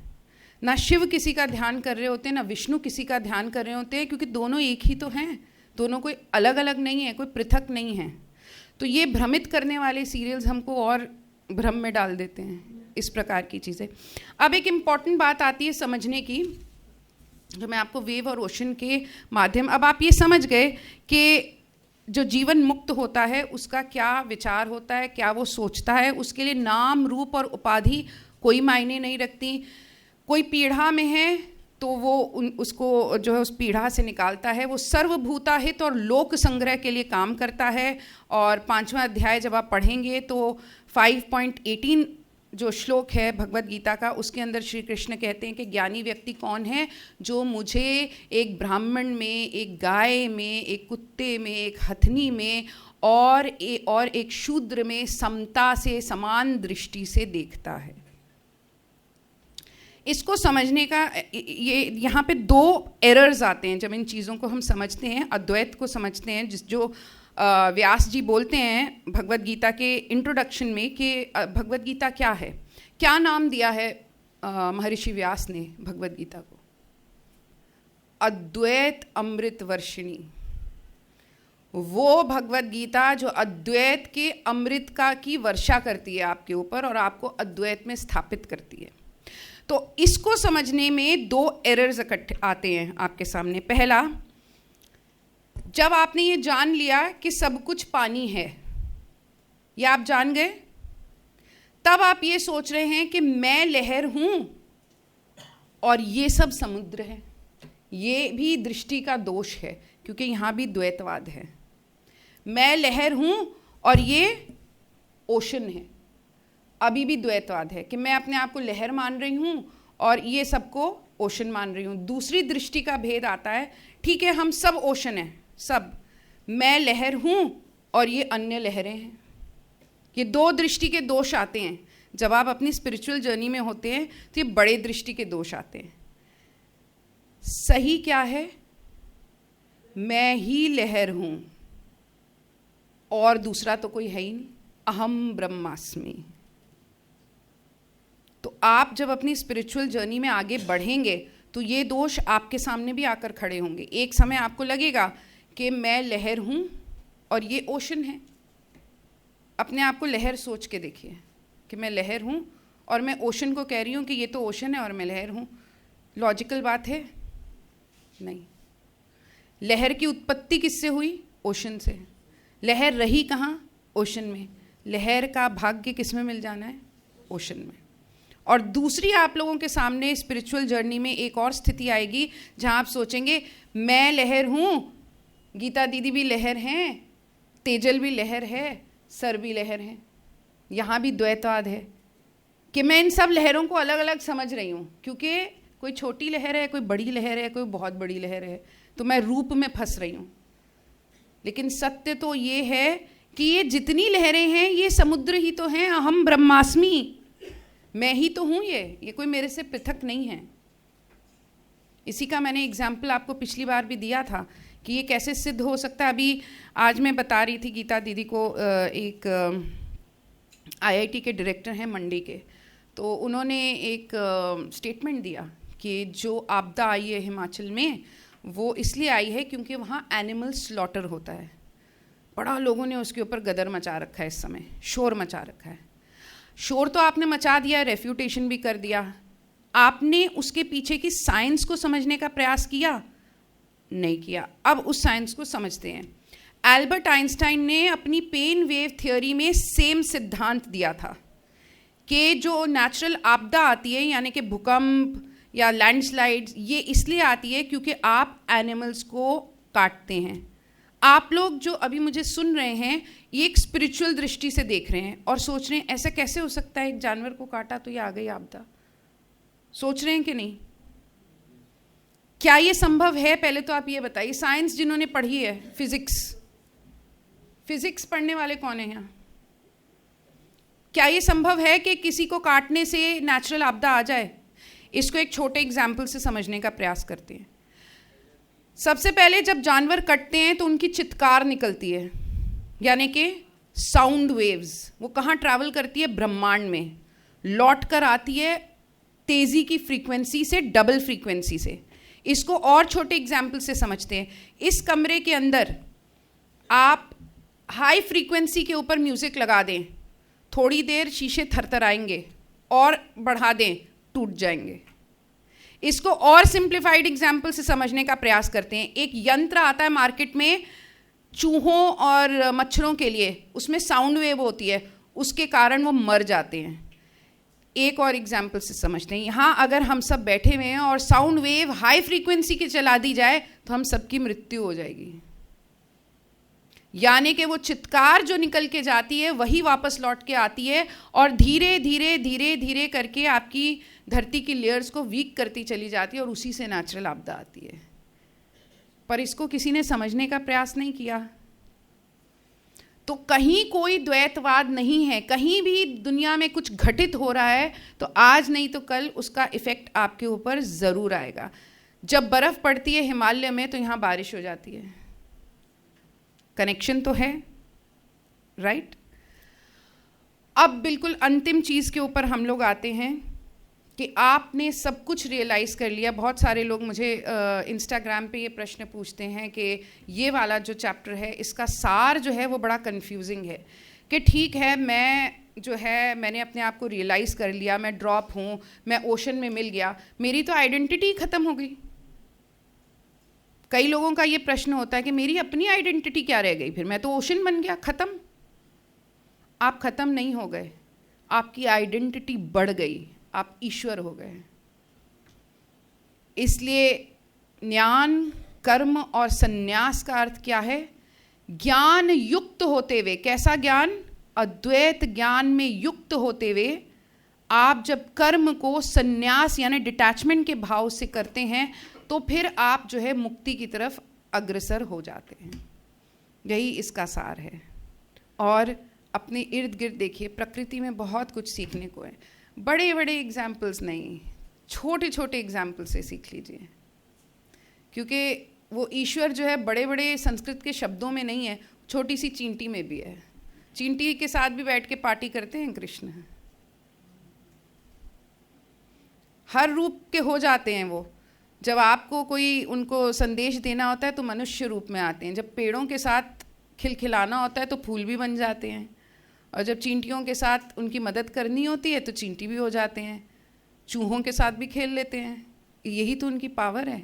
ना शिव किसी का ध्यान कर रहे होते हैं, ना विष्णु किसी का ध्यान कर रहे होते हैं, क्योंकि दोनों एक ही तो हैं, दोनों कोई अलग अलग नहीं है, कोई पृथक नहीं है। तो ये भ्रमित करने वाले सीरियल्स हमको और भ्रम में डाल देते हैं, इस प्रकार की चीज़ें। अब एक इम्पॉर्टेंट बात आती है समझने की, जो मैं आपको वेव और ओशन के माध्यम, अब आप ये समझ गए कि जो जीवन मुक्त होता है उसका क्या विचार होता है, क्या वो सोचता है, उसके लिए नाम रूप और उपाधि कोई मायने नहीं रखती। कोई पीढ़ा में है तो वो उसको जो है उस पीढ़ा से निकालता है, वो सर्वभूता हित और लोक संग्रह के लिए काम करता है। और 5वां अध्याय जब आप पढ़ेंगे तो 5.18 जो श्लोक है भगवत गीता का, उसके अंदर श्री कृष्ण कहते हैं कि ज्ञानी व्यक्ति कौन है? जो मुझे एक ब्राह्मण में, एक गाय में, एक कुत्ते में, एक हथनी में और एक शूद्र में समता से, समान दृष्टि से देखता है। इसको समझने का ये यहाँ पे 2 एरर्स आते हैं जब इन चीज़ों को हम समझते हैं, अद्वैत को समझते हैं, जो व्यास जी बोलते हैं भगवत गीता के इंट्रोडक्शन में कि भगवत गीता क्या है। क्या नाम दिया है महर्षि व्यास ने भगवत गीता को? अद्वैत अमृत वर्षिणी। वो भगवत गीता जो अद्वैत के अमृत की वर्षा करती है आपके ऊपर और आपको अद्वैत में स्थापित करती है। तो इसको समझने में 2 एरर्स इकट्ठे आते हैं आपके सामने। पहला, जब आपने ये जान लिया कि सब कुछ पानी है, ये आप जान गए, तब आप ये सोच रहे हैं कि मैं लहर हूं और ये सब समुद्र है। ये भी दृष्टि का दोष है, क्योंकि यहां भी द्वैतवाद है। मैं लहर हूं और ये ओशन है, अभी भी द्वैतवाद है कि मैं अपने आप को लहर मान रही हूं और ये सबको ओशन मान रही हूं। दूसरी दृष्टि का भेद आता है, ठीक है हम सब ओशन हैं, सब, मैं लहर हूं और ये अन्य लहरें हैं। ये 2 दृष्टि के दोष आते हैं। जब आप अपनी स्पिरिचुअल जर्नी में होते हैं तो ये बड़े दृष्टि के दोष आते हैं। सही क्या है? मैं ही लहर हूं और दूसरा तो कोई है ही नहीं, अहम ब्रह्मास्मि। तो आप जब अपनी स्पिरिचुअल जर्नी में आगे बढ़ेंगे तो ये दोष आपके सामने भी आकर खड़े होंगे। एक समय आपको लगेगा कि मैं लहर हूं और ये ओशन है। अपने आप को लहर सोच के देखिए कि मैं लहर हूं और मैं ओशन को कह रही हूं कि ये तो ओशन है और मैं लहर हूं। लॉजिकल बात है? नहीं। लहर की उत्पत्ति किससे हुई? ओशन से। लहर रही कहाँ? ओशन में। लहर का भाग्य किस में मिल जाना है? ओशन में। और दूसरी आप लोगों के सामने स्पिरिचुअल जर्नी में एक और स्थिति आएगी जहां आप सोचेंगे मैं लहर हूं, गीता दीदी भी लहर हैं, तेजल भी लहर है, सर भी लहर है। यहाँ भी द्वैतवाद है कि मैं इन सब लहरों को अलग अलग समझ रही हूँ, क्योंकि कोई छोटी लहर है, कोई बड़ी लहर है, कोई बहुत बड़ी लहर है, तो मैं रूप में फंस रही हूँ। लेकिन सत्य तो ये है कि ये जितनी लहरें हैं ये समुद्र ही तो हैं। अहम ब्रह्मास्मि, मैं ही तो हूँ, ये कोई मेरे से पृथक नहीं है। इसी का मैंने एग्जाम्पल आपको पिछली बार भी दिया था कि ये कैसे सिद्ध हो सकता है। अभी आज मैं बता रही थी गीता दीदी को, एक IIT के डायरेक्टर हैं मंडी के, तो उन्होंने एक स्टेटमेंट दिया कि जो आपदा आई है हिमाचल में वो इसलिए आई है क्योंकि वहाँ एनिमल स्लॉटर होता है। बड़ा लोगों ने उसके ऊपर गदर मचा रखा है, इस समय शोर मचा रखा है। शोर तो आपने मचा दिया, रेफ्यूटेशन भी कर दिया, आपने उसके पीछे की साइंस को समझने का प्रयास किया? नहीं किया। अब उस साइंस को समझते हैं। एल्बर्ट आइंस्टाइन ने अपनी पेन वेव थ्योरी में सेम सिद्धांत दिया था कि जो नेचुरल आपदा आती है, यानी कि भूकंप या लैंडस्लाइड्स, ये इसलिए आती है क्योंकि आप एनिमल्स को काटते हैं। आप लोग जो अभी मुझे सुन रहे हैं ये एक स्पिरिचुअल दृष्टि से देख रहे हैं और सोच रहे हैं ऐसा कैसे हो सकता है, एक जानवर को काटा तो ये आ गई आपदा। सोच रहे हैं कि नहीं? क्या ये संभव है? पहले तो आप ये बताइए, साइंस जिन्होंने पढ़ी है, फिजिक्स पढ़ने वाले कौन है यहाँ? क्या ये संभव है कि किसी को काटने से नेचुरल आपदा आ जाए? इसको एक छोटे एग्जाम्पल से समझने का प्रयास करते हैं। सबसे पहले जब जानवर कटते हैं तो उनकी चित्कार निकलती है, यानी कि साउंड वेव्स। वो कहाँ ट्रैवल करती है? ब्रह्मांड में। लौट कर आती है तेजी की फ्रीक्वेंसी से, डबल फ्रीक्वेंसी से। इसको और छोटे एग्जाम्पल से समझते हैं। इस कमरे के अंदर आप हाई फ्रीक्वेंसी के ऊपर म्यूजिक लगा दें, थोड़ी देर शीशे थरथराएंगे, और बढ़ा दें, टूट जाएंगे। इसको और सिंप्लीफाइड एग्जाम्पल से समझने का प्रयास करते हैं। एक यंत्र आता है मार्केट में चूहों और मच्छरों के लिए, उसमें साउंड वेव होती है, उसके कारण वो मर जाते हैं। एक और एग्जाम्पल से समझते हैं। यहाँ अगर हम सब बैठे हुए हैं और साउंड वेव हाई फ्रीक्वेंसी की चला दी जाए तो हम सबकी मृत्यु हो जाएगी। यानी कि वो चित्कार जो निकल के जाती है वही वापस लौट के आती है और धीरे धीरे धीरे धीरे करके आपकी धरती की लेयर्स को वीक करती चली जाती है और उसी से नेचुरल आपदा आती है। पर इसको किसी ने समझने का प्रयास नहीं किया। तो कहीं कोई द्वैतवाद नहीं है। कहीं भी दुनिया में कुछ घटित हो रहा है तो आज नहीं तो कल उसका इफेक्ट आपके ऊपर ज़रूर आएगा। जब बर्फ़ पड़ती है हिमालय में तो यहाँ बारिश हो जाती है। कनेक्शन तो है, राइट? अब बिल्कुल अंतिम चीज़ के ऊपर हम लोग आते हैं कि आपने सब कुछ रियलाइज़ कर लिया। बहुत सारे लोग मुझे इंस्टाग्राम पे ये प्रश्न पूछते हैं कि ये वाला जो चैप्टर है इसका सार जो है वो बड़ा कंफ्यूजिंग है, कि ठीक है मैंने अपने आप को रियलाइज़ कर लिया, मैं ड्रॉप हूँ, मैं ओशन में मिल गया, मेरी तो आइडेंटिटी ख़त्म हो गई। कई लोगों का ये प्रश्न होता है कि मेरी अपनी आइडेंटिटी क्या रह गई, फिर मैं तो ओशन बन गया, ख़त्म। आप ख़त्म नहीं हो गए, आपकी आइडेंटिटी बढ़ गई, आप ईश्वर हो गए। इसलिए ज्ञान, कर्म और संन्यास का अर्थ क्या है? ज्ञान युक्त होते हुए। कैसा ज्ञान? अद्वैत ज्ञान में युक्त होते हुए आप जब कर्म को संन्यास यानी डिटैचमेंट के भाव से करते हैं तो फिर आप जो है मुक्ति की तरफ अग्रसर हो जाते हैं। यही इसका सार है। और अपने इर्द गिर्द देखिए, प्रकृति में बहुत कुछ सीखने को है। बड़े बड़े एग्जाम्पल्स नहीं, छोटे छोटे एग्जाम्पल से सीख लीजिए, क्योंकि वो ईश्वर जो है बड़े बड़े संस्कृत के शब्दों में नहीं है, छोटी सी चींटी में भी है। चींटी के साथ भी बैठ के पार्टी करते हैं कृष्ण। हर रूप के हो जाते हैं वो। जब आपको कोई उनको संदेश देना होता है तो मनुष्य रूप में आते हैं, जब पेड़ों के साथ खिलखिलाना होता है तो फूल भी बन जाते हैं, और जब चींटियों के साथ उनकी मदद करनी होती है तो चींटी भी हो जाते हैं, चूहों के साथ भी खेल लेते हैं। यही तो उनकी पावर है।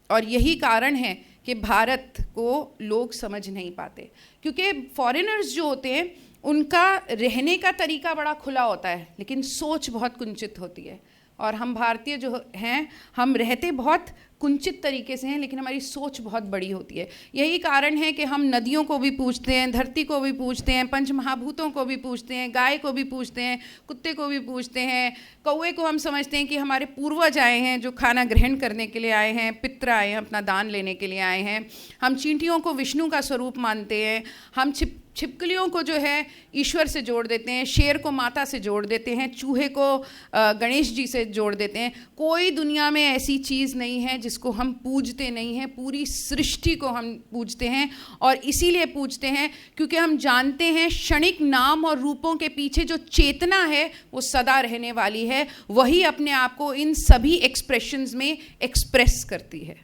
और यही कारण है कि भारत को लोग समझ नहीं पाते, क्योंकि फॉरेनर्स जो होते हैं उनका रहने का तरीका बड़ा खुला होता है, लेकिन सोच बहुत कुंचित होती है। और हम भारतीय जो हैं, हम रहते बहुत कुंचित तरीके से हैं, लेकिन हमारी सोच बहुत बड़ी होती है। यही कारण है कि हम नदियों को भी पूजते हैं, धरती को भी पूजते हैं, पंच महाभूतों को भी पूजते हैं, गाय को भी पूजते हैं, कुत्ते को भी पूजते हैं, कौवे को हम समझते हैं कि हमारे पूर्वज आए हैं जो खाना ग्रहण करने के लिए आए हैं, पितर आए हैं, अपना दान लेने के लिए आए हैं। हम चींटियों को विष्णु का स्वरूप मानते हैं, हम छिपकलियों को जो है ईश्वर से जोड़ देते हैं, शेर को माता से जोड़ देते हैं, चूहे को गणेश जी से जोड़ देते हैं। कोई दुनिया में ऐसी चीज़ नहीं है जिसको हम पूजते नहीं हैं। पूरी सृष्टि को हम पूजते हैं, और इसीलिए पूजते हैं क्योंकि हम जानते हैं क्षणिक नाम और रूपों के पीछे जो चेतना है वो सदा रहने वाली है, वही अपने आप को इन सभी एक्सप्रेशंस में एक्सप्रेस करती है।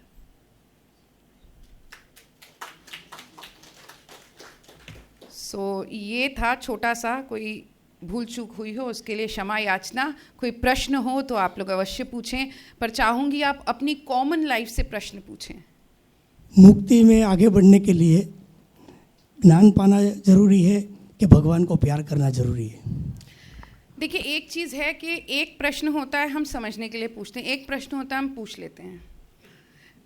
ये था छोटा सा, कोई भूल चूक हुई हो उसके लिए क्षमा याचना। कोई प्रश्न हो तो आप लोग अवश्य पूछें, पर चाहूँगी आप अपनी कॉमन लाइफ से प्रश्न पूछें। मुक्ति में आगे बढ़ने के लिए ज्ञान पाना जरूरी है कि भगवान को प्यार करना जरूरी है? देखिए, एक चीज़ है कि एक प्रश्न होता है हम समझने के लिए पूछते हैं, एक प्रश्न होता है हम पूछ लेते हैं।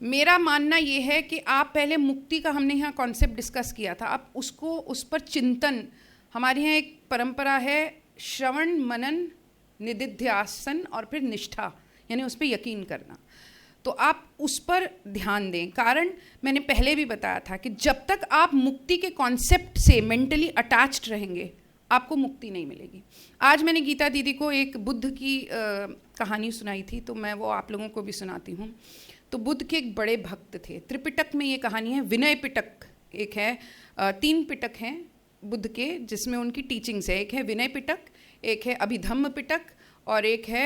मेरा मानना ये है कि आप पहले मुक्ति का, हमने यहाँ कॉन्सेप्ट डिस्कस किया था, आप उसको, उस पर चिंतन, हमारे यहाँ एक परंपरा है श्रवण मनन निदिध्यासन और फिर निष्ठा, यानी उस पर यकीन करना। तो आप उस पर ध्यान दें। कारण मैंने पहले भी बताया था कि जब तक आप मुक्ति के कॉन्सेप्ट से मेंटली अटैच्ड रहेंगे आपको मुक्ति नहीं मिलेगी। आज मैंने गीता दीदी को एक बुद्ध की कहानी सुनाई थी, तो मैं वो आप लोगों को भी सुनाती हूँ। तो बुद्ध के एक बड़े भक्त थे। त्रिपिटक में ये कहानी है, विनय पिटक एक है, 3 पिटक हैं बुद्ध के जिसमें उनकी टीचिंग्स है। एक है विनय पिटक, एक है अभिधम्म पिटक, और एक है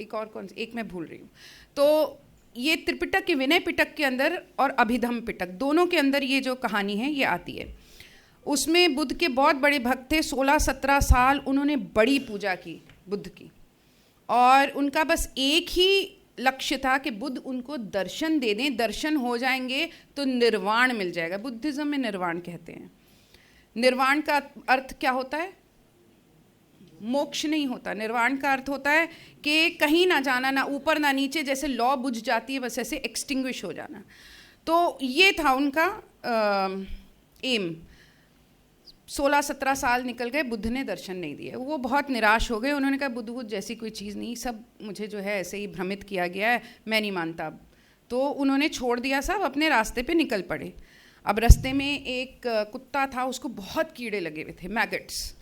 एक और कौन सी, एक मैं भूल रही हूँ। तो ये त्रिपिटक के विनय पिटक के अंदर और अभिधम्म पिटक दोनों के अंदर ये जो कहानी है ये आती है। उसमें बुद्ध के बहुत बड़े भक्त थे, 16-17 साल उन्होंने बड़ी पूजा की बुद्ध की, और उनका बस एक ही लक्ष्य था कि बुद्ध उनको दर्शन दे दें, दर्शन हो जाएंगे तो निर्वाण मिल जाएगा। बुद्धिज्म में निर्वाण कहते हैं। निर्वाण का अर्थ क्या होता है? मोक्ष नहीं होता। निर्वाण का अर्थ होता है कि कहीं ना जाना, ना ऊपर ना नीचे, जैसे लौ बुझ जाती है बस ऐसे एक्सटिंग्विश हो जाना। तो ये था उनका एम। 16-17 साल निकल गए, बुद्ध ने दर्शन नहीं दिए। वो बहुत निराश हो गए। उन्होंने कहा बुद्ध जैसी कोई चीज़ नहीं, सब मुझे जो है ऐसे ही भ्रमित किया गया है, मैं नहीं मानता अब। तो उन्होंने छोड़ दिया सब, अपने रास्ते पे निकल पड़े। अब रास्ते में एक कुत्ता था, उसको बहुत कीड़े लगे हुए थे, मैगट्स,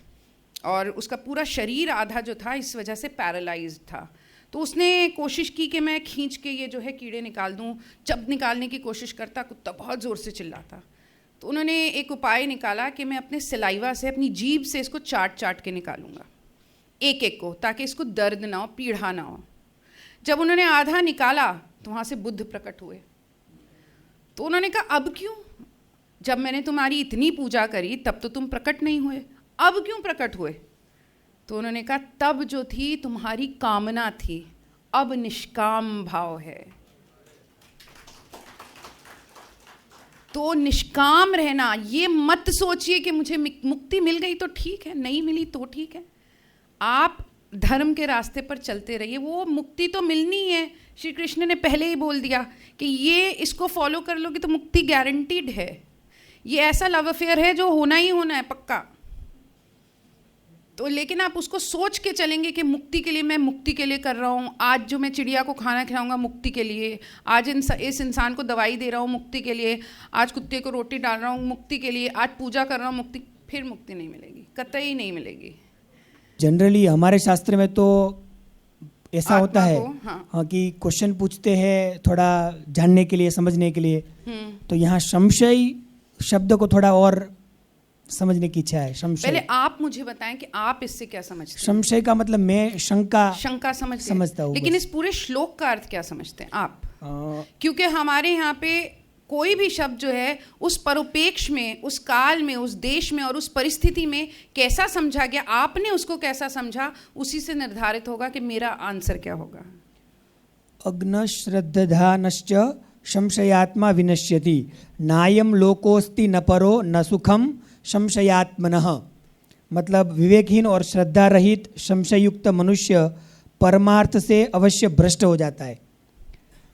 और उसका पूरा शरीर आधा जो था इस वजह से पैरालाइज्ड था। तो उसने कोशिश की कि मैं खींच के ये जो है कीड़े निकाल दूँ। जब निकालने की कोशिश करता, कुत्ता बहुत ज़ोर से चिल्लाता। तो उन्होंने एक उपाय निकाला कि मैं अपने सलाइवा से, अपनी जीभ से इसको चाट के निकालूंगा एक एक को, ताकि इसको दर्द ना हो, पीड़ा ना हो। जब उन्होंने आधा निकाला तो वहाँ से बुद्ध प्रकट हुए। तो उन्होंने कहा अब क्यों? जब मैंने तुम्हारी इतनी पूजा करी तब तो तुम प्रकट नहीं हुए, अब क्यों प्रकट हुए? तो उन्होंने कहा तब जो थी तुम्हारी कामना थी, अब निष्काम भाव है। तो निष्काम रहना, ये मत सोचिए कि मुझे मुक्ति मिल गई तो ठीक है, नहीं मिली तो ठीक है। आप धर्म के रास्ते पर चलते रहिए, वो मुक्ति तो मिलनी है। श्री कृष्ण ने पहले ही बोल दिया कि ये इसको फॉलो कर लोगे तो मुक्ति गारंटीड है। ये ऐसा लव अफेयर है जो होना ही होना है पक्का। तो लेकिन आप उसको सोच के चलेंगे कि मुक्ति के लिए, मैं मुक्ति के लिए कर रहा हूँ। आज जो मैं चिड़िया को खाना खिलाऊंगा मुक्ति के लिए, आज इस इंसान को दवाई दे रहा हूँ मुक्ति के लिए, आज कुत्ते को रोटी डाल रहा हूँ मुक्ति के लिए, आज पूजा कर रहा हूँ मुक्ति, फिर मुक्ति नहीं मिलेगी, कतई नहीं मिलेगी। जनरली हमारे शास्त्र में तो ऐसा होता है हाँ कि क्वेश्चन पूछते हैं थोड़ा जानने के लिए, समझने के लिए। तो यहाँ संशय शब्द को थोड़ा और समझने की इच्छा है। संशय, पहले आप मुझे बताएं कि आप इससे क्या समझते हैं? संशय का मतलब मैं शंका समझता हूँ। लेकिन इस पूरे श्लोक का अर्थ क्या समझते हैं आप? क्योंकि हमारे यहाँ पे कोई भी शब्द जो है उस परोपेक्ष में, उस काल में, उस देश में और उस परिस्थिति में कैसा समझा गया, आपने उसको कैसा समझा, उसी से निर्धारित होगा कि मेरा आंसर क्या होगा। अग्न श्रद्धानश्च संशयात्मा विनश्यति, नायम लोकोस्ति न परो न सुखम संशयात्मनः, मतलब विवेकहीन और श्रद्धा रहित संशयुक्त मनुष्य परमार्थ से अवश्य भ्रष्ट हो जाता है।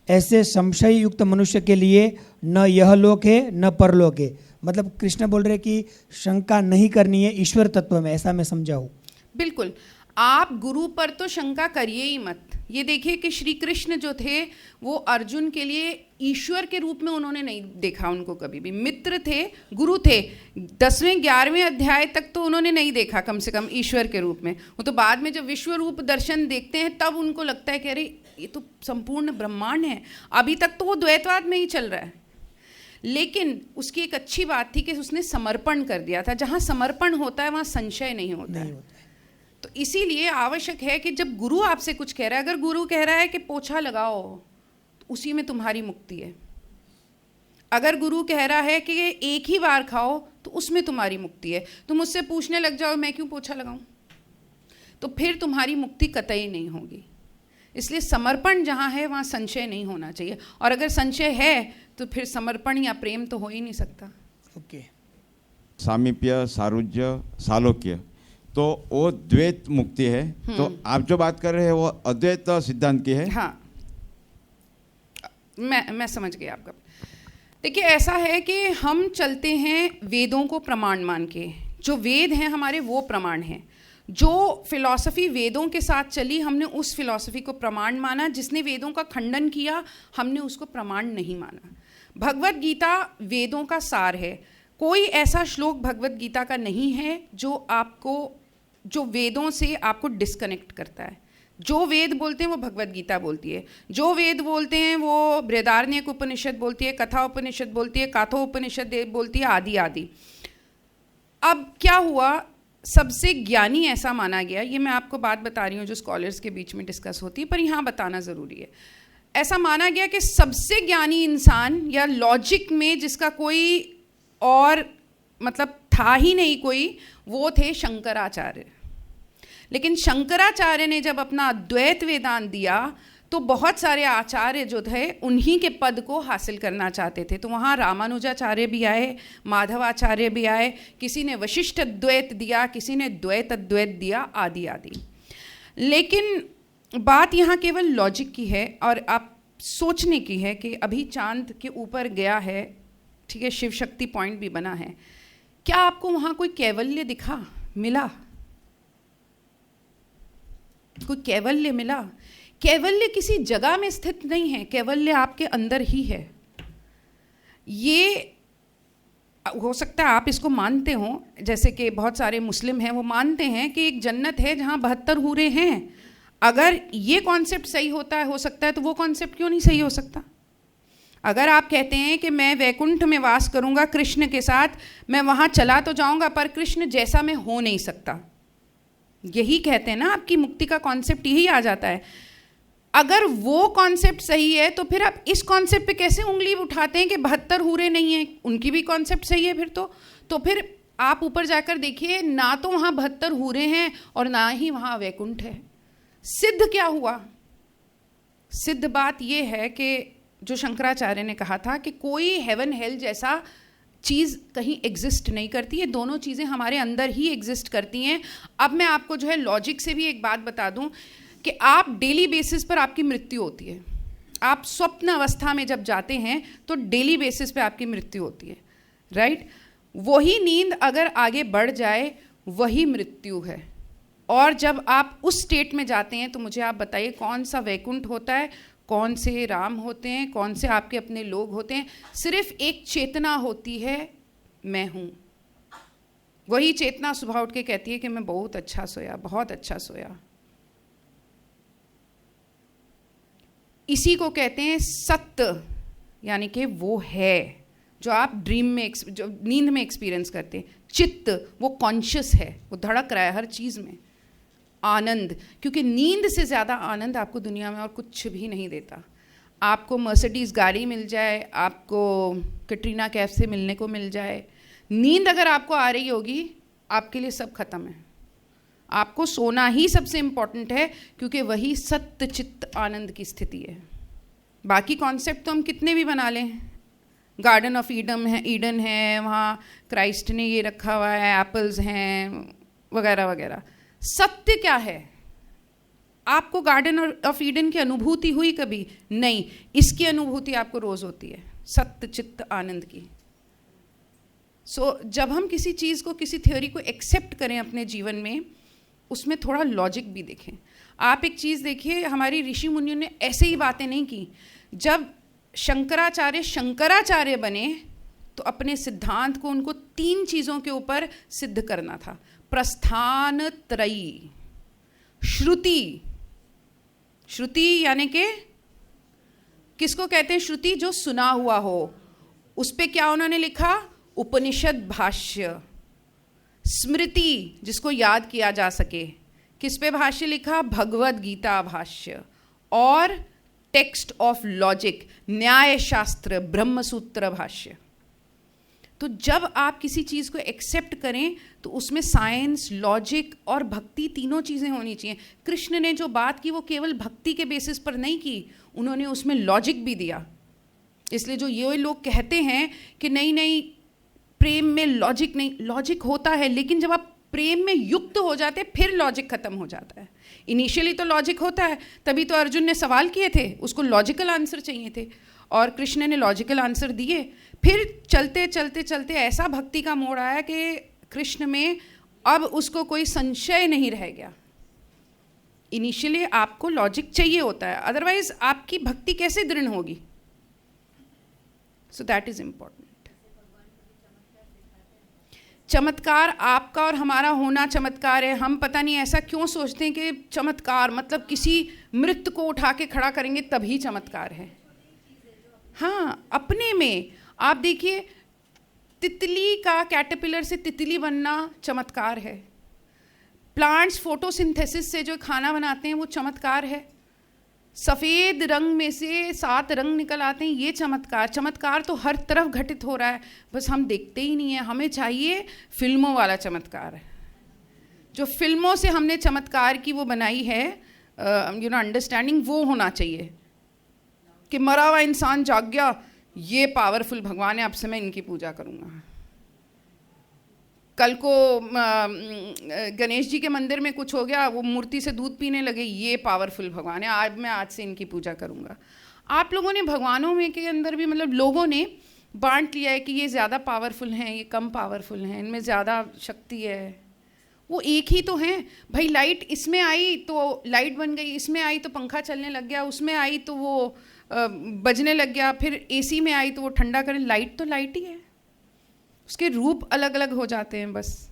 ऐसे संशय युक्त मनुष्य के लिए न यह लोक है न परलोक है। मतलब कृष्ण बोल रहे कि शंका नहीं करनी है ईश्वर तत्व में, ऐसा मैं समझा हूँ। बिल्कुल, आप गुरु पर तो शंका करिए ही मत। ये देखिए कि श्री कृष्ण जो थे वो अर्जुन के लिए ईश्वर के रूप में उन्होंने नहीं देखा, उनको कभी भी मित्र थे, गुरु थे। 10वें 11वें अध्याय तक तो उन्होंने नहीं देखा कम से कम ईश्वर के रूप में। वो तो बाद में जब विश्व रूप दर्शन देखते हैं तब उनको लगता है कि अरे ये तो संपूर्ण ब्रह्मांड है। अभी तक तो वो द्वैतवाद में ही चल रहा है। लेकिन उसकी एक अच्छी बात थी कि उसने समर्पण कर दिया था। जहाँ समर्पण होता है वहाँ संशय नहीं होता है। तो इसीलिए आवश्यक है कि जब गुरु आपसे कुछ कह रहा है, अगर गुरु कह रहा है कि पोछा लगाओ, तो उसी में तुम्हारी मुक्ति है। अगर गुरु कह रहा है कि एक ही बार खाओ, तो उसमें तुम्हारी मुक्ति है। तुम मुझसे पूछने लग जाओ मैं क्यों पोछा लगाऊं, तो फिर तुम्हारी मुक्ति कतई नहीं होगी। इसलिए समर्पण जहाँ है वहाँ संशय नहीं होना चाहिए, और अगर संशय है तो फिर समर्पण या प्रेम तो हो ही नहीं सकता। ओके। सामीप्य, सारुज्य, सालोक्य, तो वो द्वैत मुक्ति है। तो आप जो बात कर रहे हैं वो अद्वैत सिद्धांत की है। हाँ, मैं समझ गई आपका। देखिए, ऐसा है कि हम चलते हैं वेदों को प्रमाण मान के। जो वेद हैं हमारे वो प्रमाण हैं। जो फिलॉसफी वेदों के साथ चली, हमने उस फिलॉसफी को प्रमाण माना। जिसने वेदों का खंडन किया, हमने उसको प्रमाण नहीं माना। भगवत गीता वेदों का सार है। कोई ऐसा श्लोक भगवत गीता का नहीं है जो वेदों से आपको डिस्कनेक्ट करता है। जो वेद बोलते हैं वो भगवत गीता बोलती है। जो वेद बोलते हैं वो बृहदारण्यक उपनिषद बोलती है, कथा उपनिषद बोलती है, काथो उपनिषद बोलती है, आदि आदि। अब क्या हुआ, सबसे ज्ञानी ऐसा माना गया, ये मैं आपको बात बता रही हूँ जो स्कॉलर्स के बीच में डिस्कस होती है, पर यहाँ बताना ज़रूरी है। ऐसा माना गया कि सबसे ज्ञानी इंसान या लॉजिक में जिसका कोई और मतलब था ही नहीं कोई, वो थे शंकराचार्य। लेकिन शंकराचार्य ने जब अपना अद्वैत वेदांत दिया तो बहुत सारे आचार्य जो थे उन्हीं के पद को हासिल करना चाहते थे। तो वहाँ रामानुजाचार्य भी आए, माधवाचार्य भी आए, किसी ने वशिष्ठ अद्वैत दिया, किसी ने द्वैत अद्वैत दिया, आदि आदि। लेकिन बात यहाँ केवल लॉजिक की है और आप सोचने की है कि अभी चांद के ऊपर गया है, ठीक है, शिव शक्ति पॉइंट भी बना है, क्या आपको वहाँ कोई कैवल्य दिखा, मिला? कोई कैवल्य मिला? कैवल्य किसी जगह में स्थित नहीं है, कैवल्य आपके अंदर ही है। ये हो सकता है आप इसको मानते हो, जैसे कि बहुत सारे मुस्लिम हैं वो मानते हैं कि एक जन्नत है जहाँ 72 हूरें हैं। अगर ये कॉन्सेप्ट सही होता है, हो सकता है, तो वो कॉन्सेप्ट क्यों नहीं सही हो सकता? अगर आप कहते हैं कि मैं वैकुंठ में वास करूँगा कृष्ण के साथ, मैं वहाँ चला तो जाऊँगा पर कृष्ण जैसा मैं हो नहीं सकता, यही कहते हैं ना, आपकी मुक्ति का कॉन्सेप्ट यही आ जाता है। अगर वो कॉन्सेप्ट सही है तो फिर आप इस कॉन्सेप्ट पे कैसे उंगली उठाते हैं कि 72 हूरें नहीं हैं, उनकी भी कॉन्सेप्ट सही है फिर तो फिर आप ऊपर जाकर देखिए, ना तो वहाँ 72 हूरें हैं और ना ही वहाँ वैकुंठ है। सिद्ध क्या हुआ? सिद्ध बात ये है कि जो शंकराचार्य ने कहा था कि कोई हेवन हेल जैसा चीज़ कहीं एग्जिस्ट नहीं करती है, दोनों चीज़ें हमारे अंदर ही एग्जिस्ट करती हैं। अब मैं आपको जो है लॉजिक से भी एक बात बता दूं कि आप डेली बेसिस पर आपकी मृत्यु होती है। आप स्वप्न अवस्था में जब जाते हैं तो डेली बेसिस पे आपकी मृत्यु होती है, राइट? वही नींद अगर आगे बढ़ जाए वही मृत्यु है। और जब आप उस स्टेट में जाते हैं तो मुझे आप बताइए कौन सा वैकुंठ होता है, कौन से राम होते हैं, कौन से आपके अपने लोग होते हैं? सिर्फ एक चेतना होती है, मैं हूँ। वही चेतना सुबह उठ के कहती है कि मैं बहुत अच्छा सोया, बहुत अच्छा सोया। इसी को कहते हैं सत्य, यानी कि वो है जो आप ड्रीम में, जो नींद में एक्सपीरियंस करते हैं। चित्त वो कॉन्शियस है, वो धड़क रहा है हर चीज़ में। आनंद, क्योंकि नींद से ज़्यादा आनंद आपको दुनिया में और कुछ भी नहीं देता। आपको मर्सिडीज़ गाड़ी मिल जाए, आपको कैटरीना कैफ से मिलने को मिल जाए, नींद अगर आपको आ रही होगी आपके लिए सब खत्म है। आपको सोना ही सबसे इम्पॉर्टेंट है, क्योंकि वही सत्य चित्त आनंद की स्थिति है। बाकी कॉन्सेप्ट तो हम कितने भी बना लें, गार्डन ऑफ ईडन है, वहाँ क्राइस्ट ने ये रखा हुआ है, एप्पल्स हैं वगैरह वगैरह। सत्य क्या है? आपको गार्डन ऑफ ईडन की अनुभूति हुई कभी? नहीं। इसकी अनुभूति आपको रोज होती है, सत्य चित्त आनंद की। जब हम किसी चीज़ को, किसी थ्योरी को एक्सेप्ट करें अपने जीवन में, उसमें थोड़ा लॉजिक भी देखें। आप एक चीज़ देखिए, हमारी ऋषि मुनियों ने ऐसे ही बातें नहीं की। जब शंकराचार्य बने तो अपने सिद्धांत को उनको 3 चीज़ों के ऊपर सिद्ध करना था। प्रस्थान त्रयी, श्रुति यानी कि किसको कहते हैं श्रुति? जो सुना हुआ हो। उस पे क्या उन्होंने लिखा? उपनिषद भाष्य। स्मृति, जिसको याद किया जा सके। किस पे भाष्य लिखा? भगवद गीता भाष्य। और टेक्स्ट ऑफ लॉजिक, न्याय शास्त्र, ब्रह्मसूत्र भाष्य। तो जब आप किसी चीज़ को एक्सेप्ट करें तो उसमें साइंस, लॉजिक और भक्ति तीनों चीज़ें होनी चाहिए। कृष्ण ने जो बात की वो केवल भक्ति के बेसिस पर नहीं की, उन्होंने उसमें लॉजिक भी दिया। इसलिए जो ये लोग कहते हैं कि नहीं प्रेम में लॉजिक नहीं, लॉजिक होता है, लेकिन जब आप प्रेम में युक्त हो जाते हैं फिर लॉजिक खत्म हो जाता है। इनिशियली तो लॉजिक होता है, तभी तो अर्जुन ने सवाल किए थे, उसको लॉजिकल आंसर चाहिए थे और कृष्ण ने लॉजिकल आंसर दिए। फिर चलते चलते चलते ऐसा भक्ति का मोड़ आया कि कृष्ण में अब उसको कोई संशय नहीं रह गया। इनिशियली आपको लॉजिक चाहिए होता है, अदरवाइज आपकी भक्ति कैसे दृढ़ होगी? So that is important. चमत्कार आपका और हमारा होना चमत्कार है। हम पता नहीं ऐसा क्यों सोचते हैं कि चमत्कार मतलब किसी मृत को उठा के खड़ा करेंगे तभी चमत्कार है। हाँ, अपने में आप देखिए, तितली का कैटरपिलर से तितली बनना चमत्कार है। प्लांट्स फोटोसिंथेसिस से जो खाना बनाते हैं वो चमत्कार है। सफ़ेद रंग में से 7 रंग निकल आते हैं, ये चमत्कार तो हर तरफ घटित हो रहा है, बस हम देखते ही नहीं है। हमें चाहिए फिल्मों वाला चमत्कार, जो फिल्मों से हमने चमत्कार की वो बनाई है अंडरस्टैंडिंग, वो होना चाहिए कि मरा हुआ इंसान जाग गया, ये पावरफुल भगवान है, अब से मैं इनकी पूजा करूँगा। कल को गणेश जी के मंदिर में कुछ हो गया, वो मूर्ति से दूध पीने लगे, ये पावरफुल भगवान है, आज से इनकी पूजा करूँगा। आप लोगों ने भगवानों में के अंदर भी मतलब लोगों ने बांट लिया है कि ये ज़्यादा पावरफुल हैं, ये कम पावरफुल हैं, इनमें ज़्यादा शक्ति है। वो एक ही तो हैं भाई। लाइट इसमें आई तो लाइट बन गई, इसमें आई तो पंखा चलने लग गया, उसमें आई तो वो बजने लग गया, फिर एसी में आई तो वो ठंडा करे। लाइट तो लाइट ही है, उसके रूप अलग अलग हो जाते हैं बस।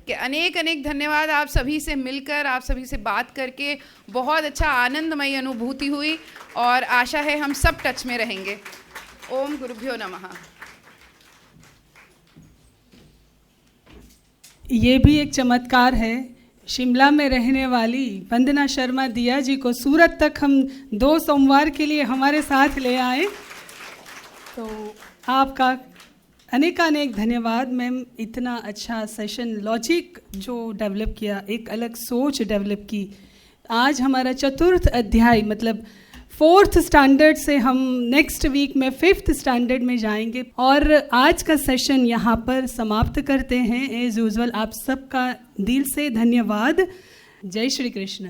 कि अनेक अनेक धन्यवाद। आप सभी से मिलकर, आप सभी से बात करके बहुत अच्छा आनंदमयी अनुभूति हुई और आशा है हम सब टच में रहेंगे। ओम गुरुभ्यो नमः। ये भी एक चमत्कार है। शिमला में रहने वाली वंदना शर्मा दिया जी को सूरत तक हम 2 सोमवार के लिए हमारे साथ ले आए, तो आपका अनेकानेक धन्यवाद मैम। इतना अच्छा सेशन, लॉजिक जो डेवलप किया, एक अलग सोच डेवलप की। आज हमारा 4th अध्याय मतलब 4th स्टैंडर्ड से हम नेक्स्ट वीक में 5th स्टैंडर्ड में जाएंगे और आज का सेशन यहाँ पर समाप्त करते हैं। एज यूजुअल आप सबका दिल से धन्यवाद। जय श्री कृष्ण।